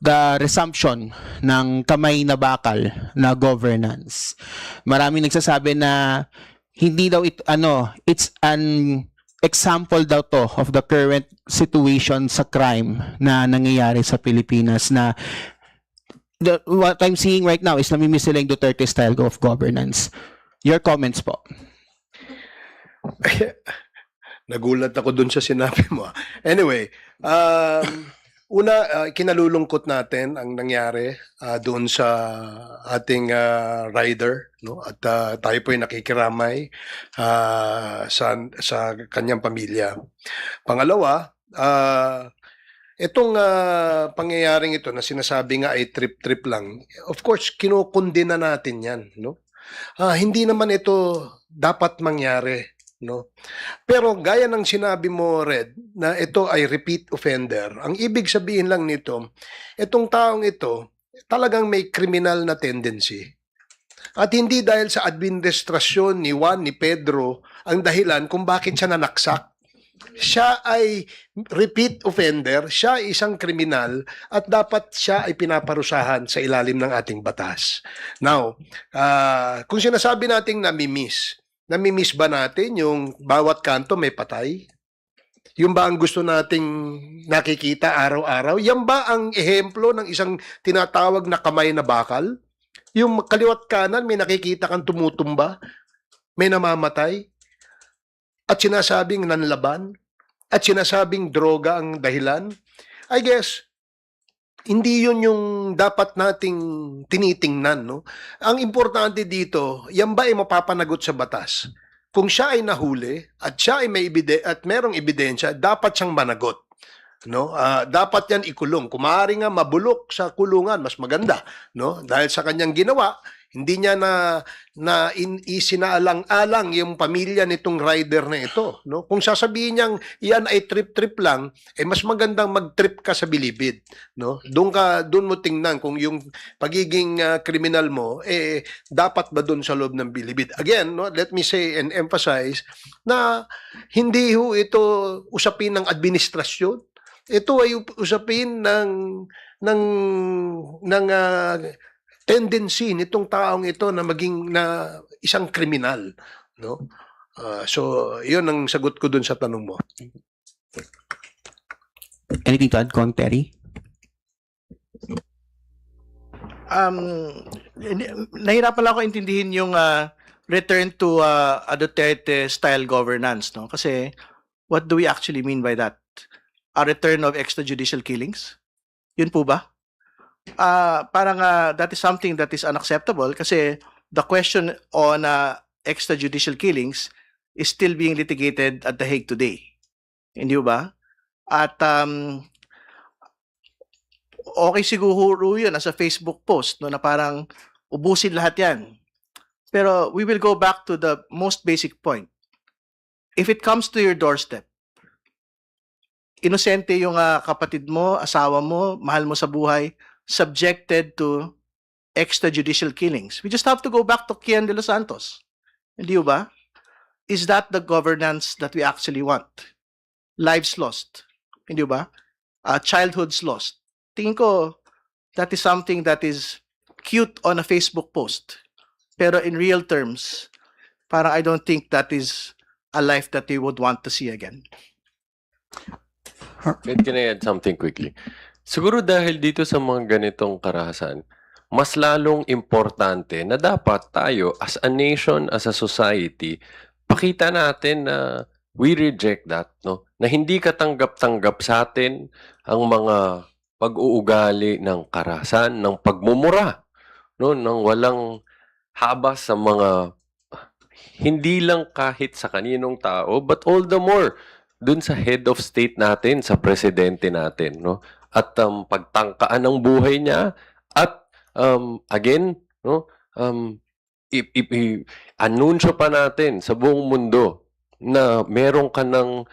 the resumption ng kamay na bakal na governance. Maraming nagsasabi na hindi daw it's example daw to of the current situation sa crime na nangyayari sa Pilipinas na what I'm seeing right now is namimiss sila yung Duterte style of governance. Your comments po. Nagulat ako dun sa sinabi mo. Anyway, kinalulungkot natin ang nangyari doon sa ating rider, no? At tayo po ay nakikiramay sa kanyang pamilya. Pangalawa, itong pangyayaring ito na sinasabi nga ay trip-trip lang, of course, kinukundina natin yan, no? Hindi naman ito dapat mangyari, no? Pero gaya ng sinabi mo, Red, na ito ay repeat offender, ang ibig sabihin lang nito, itong taong ito talagang may criminal na tendency. At hindi dahil sa administrasyon ni Juan, ni Pedro, ang dahilan kung bakit siya nanaksak. Siya ay repeat offender, siya ay isang kriminal, at dapat siya ay pinaparusahan sa ilalim ng ating batas. Now, kung sinasabi nating namimiss ba natin yung bawat kanto may patay? Yung ba ang gusto nating nakikita araw-araw? Yan ba ang ehemplo ng isang tinatawag na kamay na bakal? Yung kaliwat kanan may nakikita kang tumutumba, may namamatay, at sinasabing nanlaban, at sinasabing droga ang dahilan? I guess, hindi yun yung dapat nating tinitingnan, no? Ang importante dito, yan ba ay mapapanagot sa batas? Kung siya ay nahuli at siya ay at merong ebidensya, dapat siyang managot, no? Dapat yan ikulong. Kung maaari nga mabulok sa kulungan, mas maganda, no? Dahil sa kanyang ginawa, hindi niya isinaalang-alang yung pamilya nitong rider na ito, no? Kung sasabihin niyang iyan ay trip-trip lang, mas magandang mag-trip ka sa bilibid, no? Doon mo tingnan kung yung pagiging kriminal mo dapat ba doon sa loob ng bilibid. Again, no, let me say and emphasize na hindi ho ito usapin ng administrasyon. Ito ay usapin ng tendency nitong taong ito na maging na isang kriminal, no? So, 'yun ang sagot ko dun sa tanong mo. Anything to add, Kong Terry? Nahirapan lang ako intindihin yung return to a Duterte style governance, no? Kasi what do we actually mean by that? A return of extrajudicial killings? Yun po ba? Parang that is something that is unacceptable kasi the question on extrajudicial killings is still being litigated at The Hague today. Hindi ba? At okay siguro yun as a Facebook post, no, na parang ubusin lahat yan. Pero we will go back to the most basic point. If it comes to your doorstep, inosente yung kapatid mo, asawa mo, mahal mo sa buhay, subjected to extrajudicial killings. We just have to go back to Kian de los Santos. Hindi ba? Is that the governance that we actually want? Lives lost. Hindi ba? Childhoods lost. Tingin ko, that is something that is cute on a Facebook post. Pero in real terms, parang I don't think that is a life that we would want to see again. Can I add something quickly? Siguro dahil dito sa mga ganitong karahasan, mas lalong importante na dapat tayo as a nation, as a society, pakita natin na we reject that, no? Na hindi katanggap-tanggap sa atin ang mga pag-uugali ng karahasan, ng pagmumura, no? Nang walang habas sa mga hindi lang kahit sa kaninong tao, but all the more dun sa head of state natin, sa presidente natin, no? At pagtangkaan ng buhay niya at again, no, anunsyo pa natin sa buong mundo na meron ka ng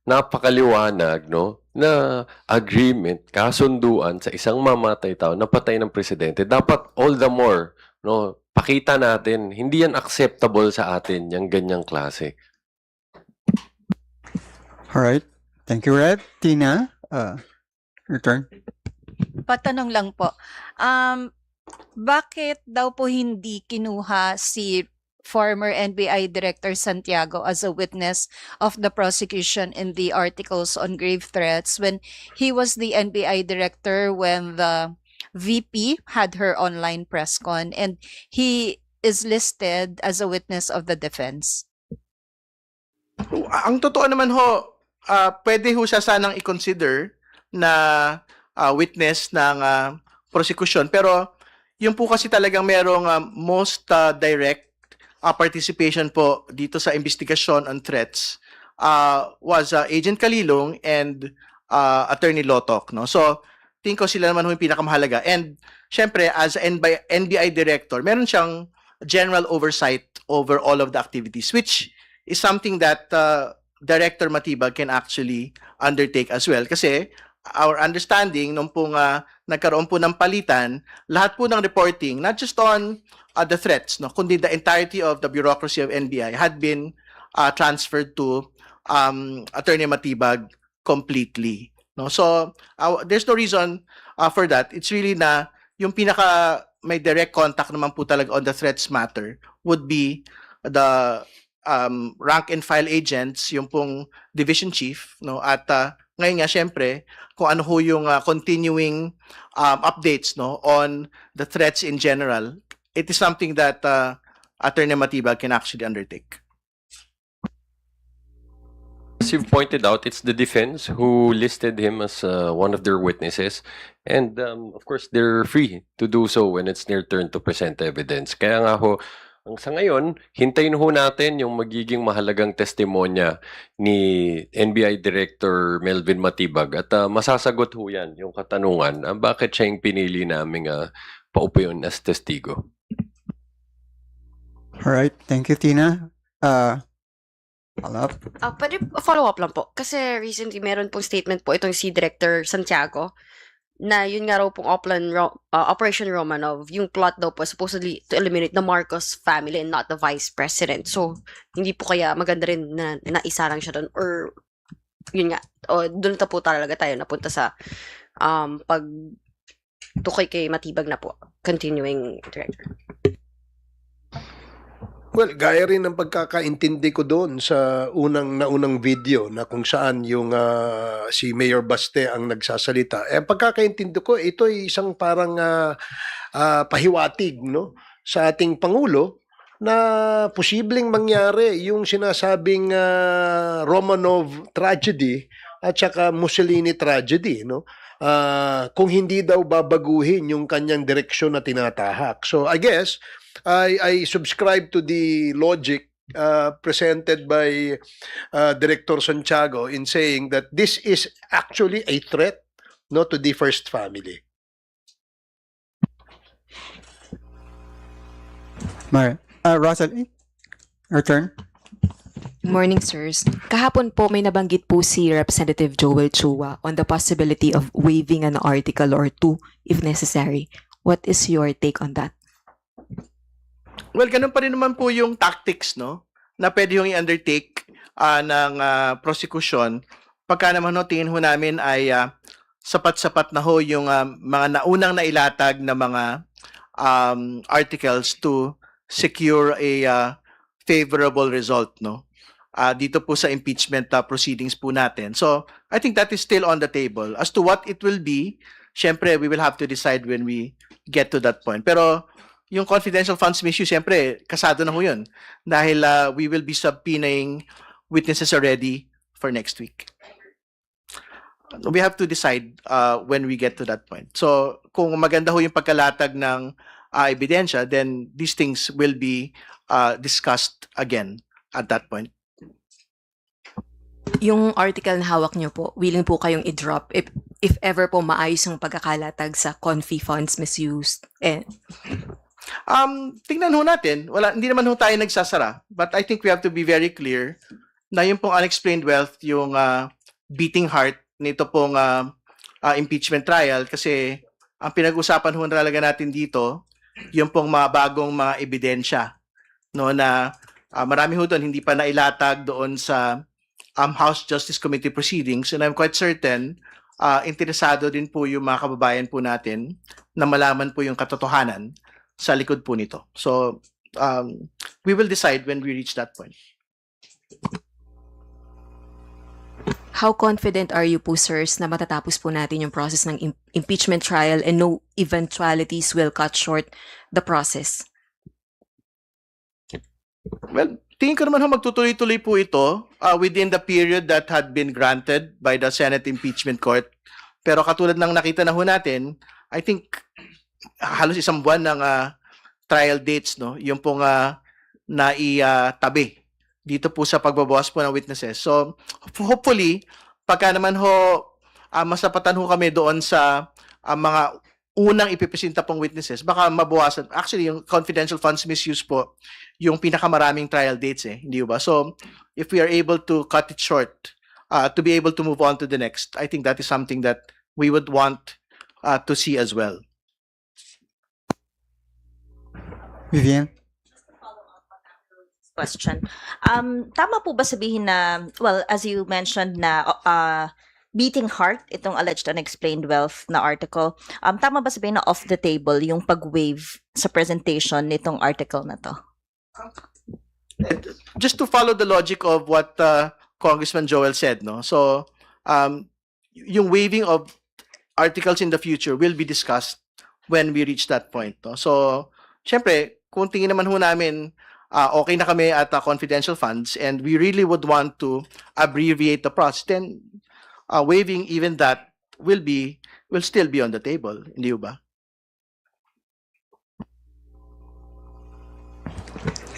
napakaliwanag, no, na agreement, kasunduan sa isang mamatay tao na patay ng presidente. Dapat all the more, no, pakita natin, hindi yan acceptable sa atin, yung ganyang klase. Alright. Thank you, Red. Tina, return. Patanong lang po. Bakit daw po hindi kinuha si former NBI Director Santiago as a witness of the prosecution in the articles on grave threats when he was the NBI Director when the VP had her online press con, and he is listed as a witness of the defense. Ang totoo naman ho, pwede ho siya sanang i-consider na witness ng prosecution. Pero yung po kasi talagang merong most direct participation po dito sa investigasyon on threats was Agent Kalilong and Attorney Lotok. No? So, tingin ko sila naman ho yung pinakamahalaga. And syempre, as NBI Director, meron siyang general oversight over all of the activities, which is something that Director Matibag can actually undertake as well. Kasi our understanding, nung pong nagkaroon po ng palitan, lahat po ng reporting, not just on the threats, no, kundi the entirety of the bureaucracy of NBI had been transferred to Attorney Matibag completely. No? So, there's no reason for that. It's really na yung pinaka may direct contact naman po talaga on the threats matter would be the rank and file agents, yung pong division chief, no? At ngayon nga syempre kung ano ho yung continuing updates, no, on the threats in general, it is something that Attorney Matibag can actually undertake. As you've pointed out, it's the defense who listed him as one of their witnesses. And of course, they're free to do so when it's their turn to present evidence. Kaya nga ho, sa ngayon, hintayin ho natin yung magiging mahalagang testimonya ni NBI Director Melvin Matibag. At masasagot ho yan, yung katanungan, bakit siya yung pinili naming paupuin as testigo. Alright, thank you, Tina. Follow-up. Pwede follow-up lang po. Kasi recently, meron pong statement po itong si Director Santiago na yun nga raw pong Operation Romanov, yung plot daw po supposedly to eliminate the Marcos family and not the Vice President. So, hindi po kaya maganda rin na naisa lang siya doon or yun nga, o doon ta po talaga tayo napunta sa pag tukay kay Matibag na po, continuing director. Well, gaya rin ng pagkakaintindi ko doon sa unang video na kung saan yung si Mayor Baste ang nagsasalita. Pagkakaintindi ko, ito ay isang parang pahiwatig, no, sa ating Pangulo na posibleng mangyari yung sinasabing Romanov tragedy at saka Mussolini tragedy, no? Kung hindi daw babaguhin yung kanyang direksyon na tinatahak. So I guess I subscribe to the logic presented by Director Santiago in saying that this is actually a threat, no, to the first family. Russell, your turn. Morning, sirs. Kahapon po may nabanggit po si Representative Joel Chua on the possibility of waiving an article or two if necessary. What is your take on that? Well, ganun pa rin naman po yung tactics, no, na pwede yung i-undertake ng prosecution. Pagka naman ho, tingin ho namin ay sapat-sapat na ho yung mga naunang nailatag na mga articles to secure a favorable result, no, dito po sa impeachment proceedings po natin. So, I think that is still on the table. As to what it will be, syempre, we will have to decide when we get to that point. Pero, yung confidential funds issue, syempre, kasado na ho yun. Dahil we will be subpoenaing witnesses already for next week. We have to decide when we get to that point. So, kung maganda ho yung pagkalatag ng ebidensya, then these things will be discussed again at that point. Yung article na hawak niyo po, willing po kayong i-drop if ever po maayos yung pagkakalatag sa confi funds misused? Tingnan ho natin. Hindi naman ho tayo nagsasara. But I think we have to be very clear na yung pong unexplained wealth, yung beating heart nito pong impeachment trial. Kasi ang pinag-usapan ho talaga natin dito, yung pong mga bagong mga ebidensya, no, na marami ho doon hindi pa nailatag doon sa House Justice Committee proceedings, and I'm quite certain interesado din po yung mga kababayan po natin na malaman po yung katotohanan sa likod po nito. So we will decide when we reach that point. How confident are you po, sirs, na matatapos po natin yung process ng impeachment trial and no eventualities will cut short the process? Well, tingin ko naman magtutuloy-tuloy po ito within the period that had been granted by the Senate Impeachment Court. Pero katulad ng nakita na ho natin, I think halos isang buwan ng trial dates, no? Yung pong naitabi dito po sa pagbabawas po ng witnesses. So, hopefully, pagka naman masapatan ho kami doon sa mga unang ipipresenta pong witnesses, baka mabawasan. Actually, yung confidential funds misuse po, yung pinakamaraming trial dates hindi ba? So, if we are able to cut it short, to be able to move on to the next, I think that is something that we would want to see as well. Vivian? Question. Tama po ba sabihin na, well, as you mentioned na beating heart, itong alleged unexplained wealth na article, tama ba sabihin na off the table yung pag-waive sa presentation nitong article na to? Just to follow the logic of what Congressman Joel said, no? So, yung waiving of articles in the future will be discussed when we reach that point, no? So, syempre, kung tingin naman ho namin okay na kami at confidential funds and we really would want to abbreviate the process, then waiving even that will still be on the table, hindi ba?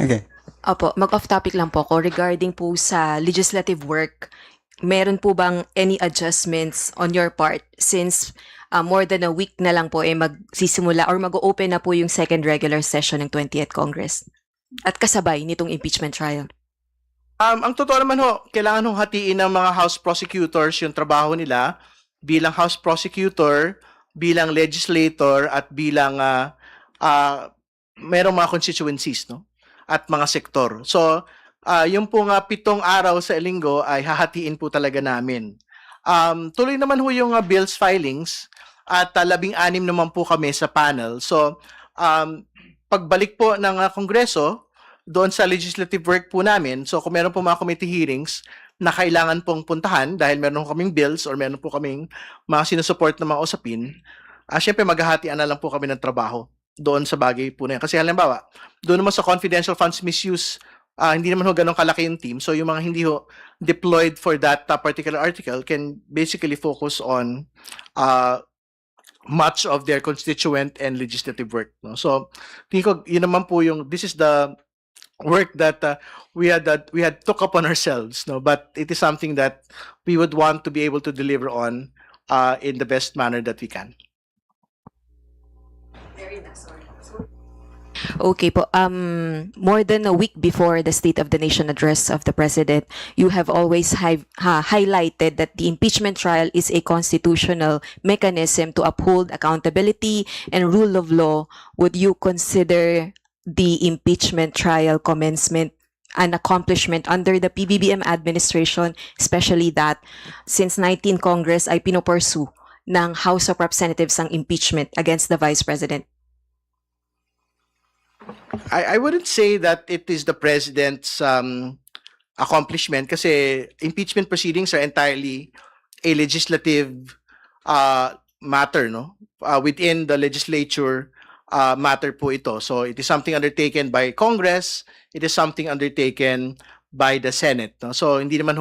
Okay. Opo, mag-off topic lang po ako regarding po sa legislative work. Meron po bang any adjustments on your part since more than a week na lang po magsisimula or mag-open na po yung second regular session ng 20th Congress? At kasabay nitong impeachment trial. Ang totoo naman kailangan hatiin ng mga House prosecutors yung trabaho nila bilang House prosecutor, bilang legislator, at bilang merong mga constituencies, no? At mga sektor. So, yung pong 7 araw sa linggo ay hahatiin po talaga namin. Tuloy naman yung bills filings at 16 naman po kami sa panel. So, pagbalik po ng Kongreso, doon sa legislative work po namin, so kung meron po mga committee hearings na kailangan pong puntahan dahil meron kaming bills or meron po kaming mga sinusupport na mga usapin, syempre maghahatian na lang po kami ng trabaho doon sa bagay po na yan. Kasi halimbawa, doon naman sa confidential funds misuse, hindi naman ganun kalaki yung team. So yung mga hindi deployed for that particular article can basically focus on much of their constituent and legislative work. No? So, tingin ko, yun naman po this is the work that we had took upon ourselves, no? But it is something that we would want to be able to deliver on in the best manner that we can. Okay po. More than a week before the State of the Nation address of the President, you have always highlighted that the impeachment trial is a constitutional mechanism to uphold accountability and rule of law. Would you consider the impeachment trial commencement an accomplishment under the PBBM administration, especially that since 19 Congress ay pinopursue ng House of Representatives ang impeachment against the Vice President? I wouldn't say that it is the President's accomplishment kasi impeachment proceedings are entirely a legislative matter, no? Within the legislature matter po ito. So it is something undertaken by Congress, it is something undertaken by the Senate, no? So hindi naman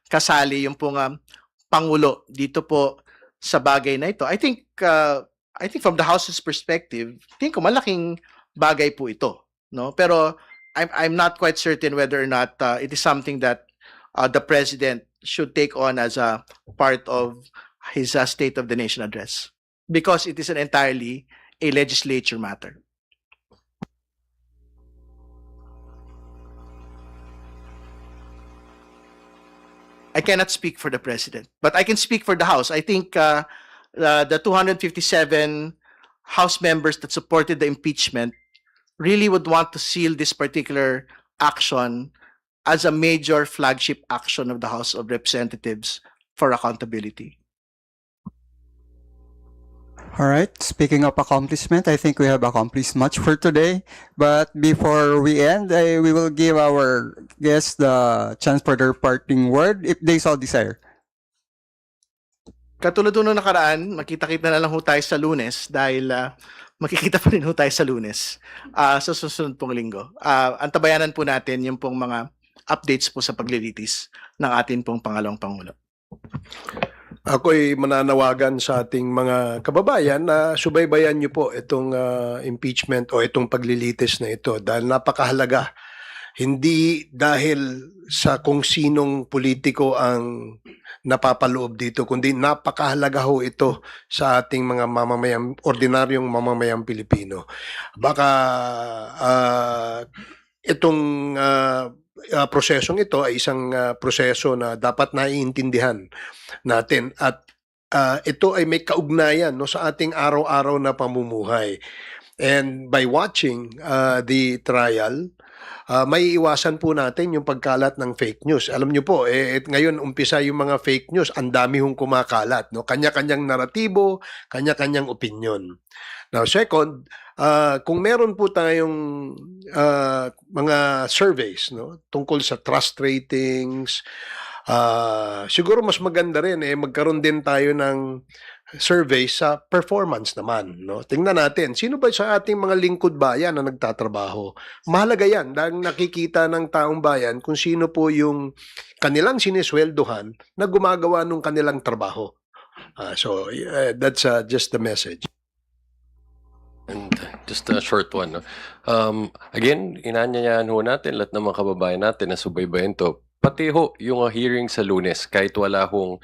kasali yung pong Pangulo dito po sa bagay na ito. I think from the House's perspective, tingin ko malaking bagay po ito, no? Pero I'm not quite certain whether or not it is something that the President should take on as a part of his State of the Nation address because it is an entirely a legislature matter. I cannot speak for the President, but I can speak for the House. I think the 257 House members that supported the impeachment really would want to seal this particular action as a major flagship action of the House of Representatives for accountability. All right. Speaking of accomplishment, I think we have accomplished much for today. But before we end, we will give our guests the chance for their parting word if they so desire. Katulad nung nakaraan, makita-kita na lang ho tayo sa Lunes dahil makikita pa rin ho tayo sa Lunes sa susunod pong linggo. Antabayanan po natin yung pong mga updates po sa paglilitis ng ating pong pangalawang Pangulo. Ako'y mananawagan sa ating mga kababayan na subaybayan niyo po itong impeachment o itong paglilitis na ito dahil napakahalaga. Hindi dahil sa kung sinong politiko ang napapaloob dito, kundi napakahalaga ho ito sa ating mga ordinaryong mamamayang Pilipino. Baka itong prosesong ito ay isang proseso na dapat naiintindihan natin at ito ay may kaugnayan sa ating araw-araw na pamumuhay. And by watching the trial, may iwasan po natin yung pagkalat ng fake news. Alam niyo po, ngayon umpisa yung mga fake news, ang dami hong kumakalat. No? Kanya-kanyang naratibo, kanya-kanyang opinion. Now, second, kung meron po tayong mga surveys tungkol sa trust ratings, siguro mas maganda rin magkaroon din tayo ng survey sa performance naman. Tingnan natin, sino ba sa ating mga lingkod bayan na nagtatrabaho? Mahalaga yan dahil nakikita ng taong bayan kung sino po yung kanilang sinisweldohan na gumagawa ng kanilang trabaho. So that's just the message. And just a short one. Again, inanyayahan ho natin lahat ng mga kababayan natin na subaybayan to. Pati ho, yung hearing sa Lunes, kahit wala hong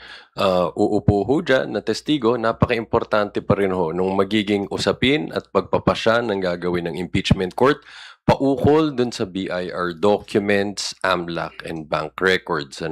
uupo ho dyan na testigo, napaka-importante pa rin ho nung magiging usapin at pagpapasya ng gagawin ng impeachment court, paukol dun sa BIR documents, AMLAC, and bank records.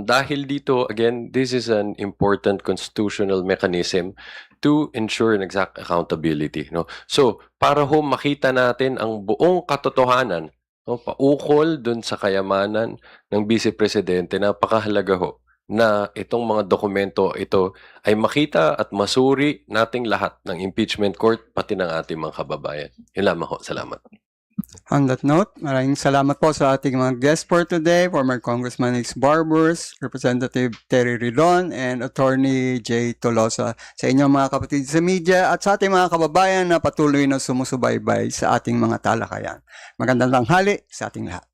Dahil dito, again, this is an important constitutional mechanism to ensure an exact accountability. So, para ho makita natin ang buong katotohanan, paukol dun sa kayamanan ng Vice Presidente, napakahalaga ho na itong mga dokumento ito ay makita at masuri nating lahat ng impeachment court, pati ng ating mga kababayan. Yun lamang ho. Salamat. On that note, maraming salamat po sa ating mga guests for today, former Congressman X. Barbers, Representative Terry Ridon, and Attorney J. Tolosa, sa inyong mga kapatid sa media at sa ating mga kababayan na patuloy na sumusubaybay sa ating mga talakayan. Magandang tanghali sa ating lahat.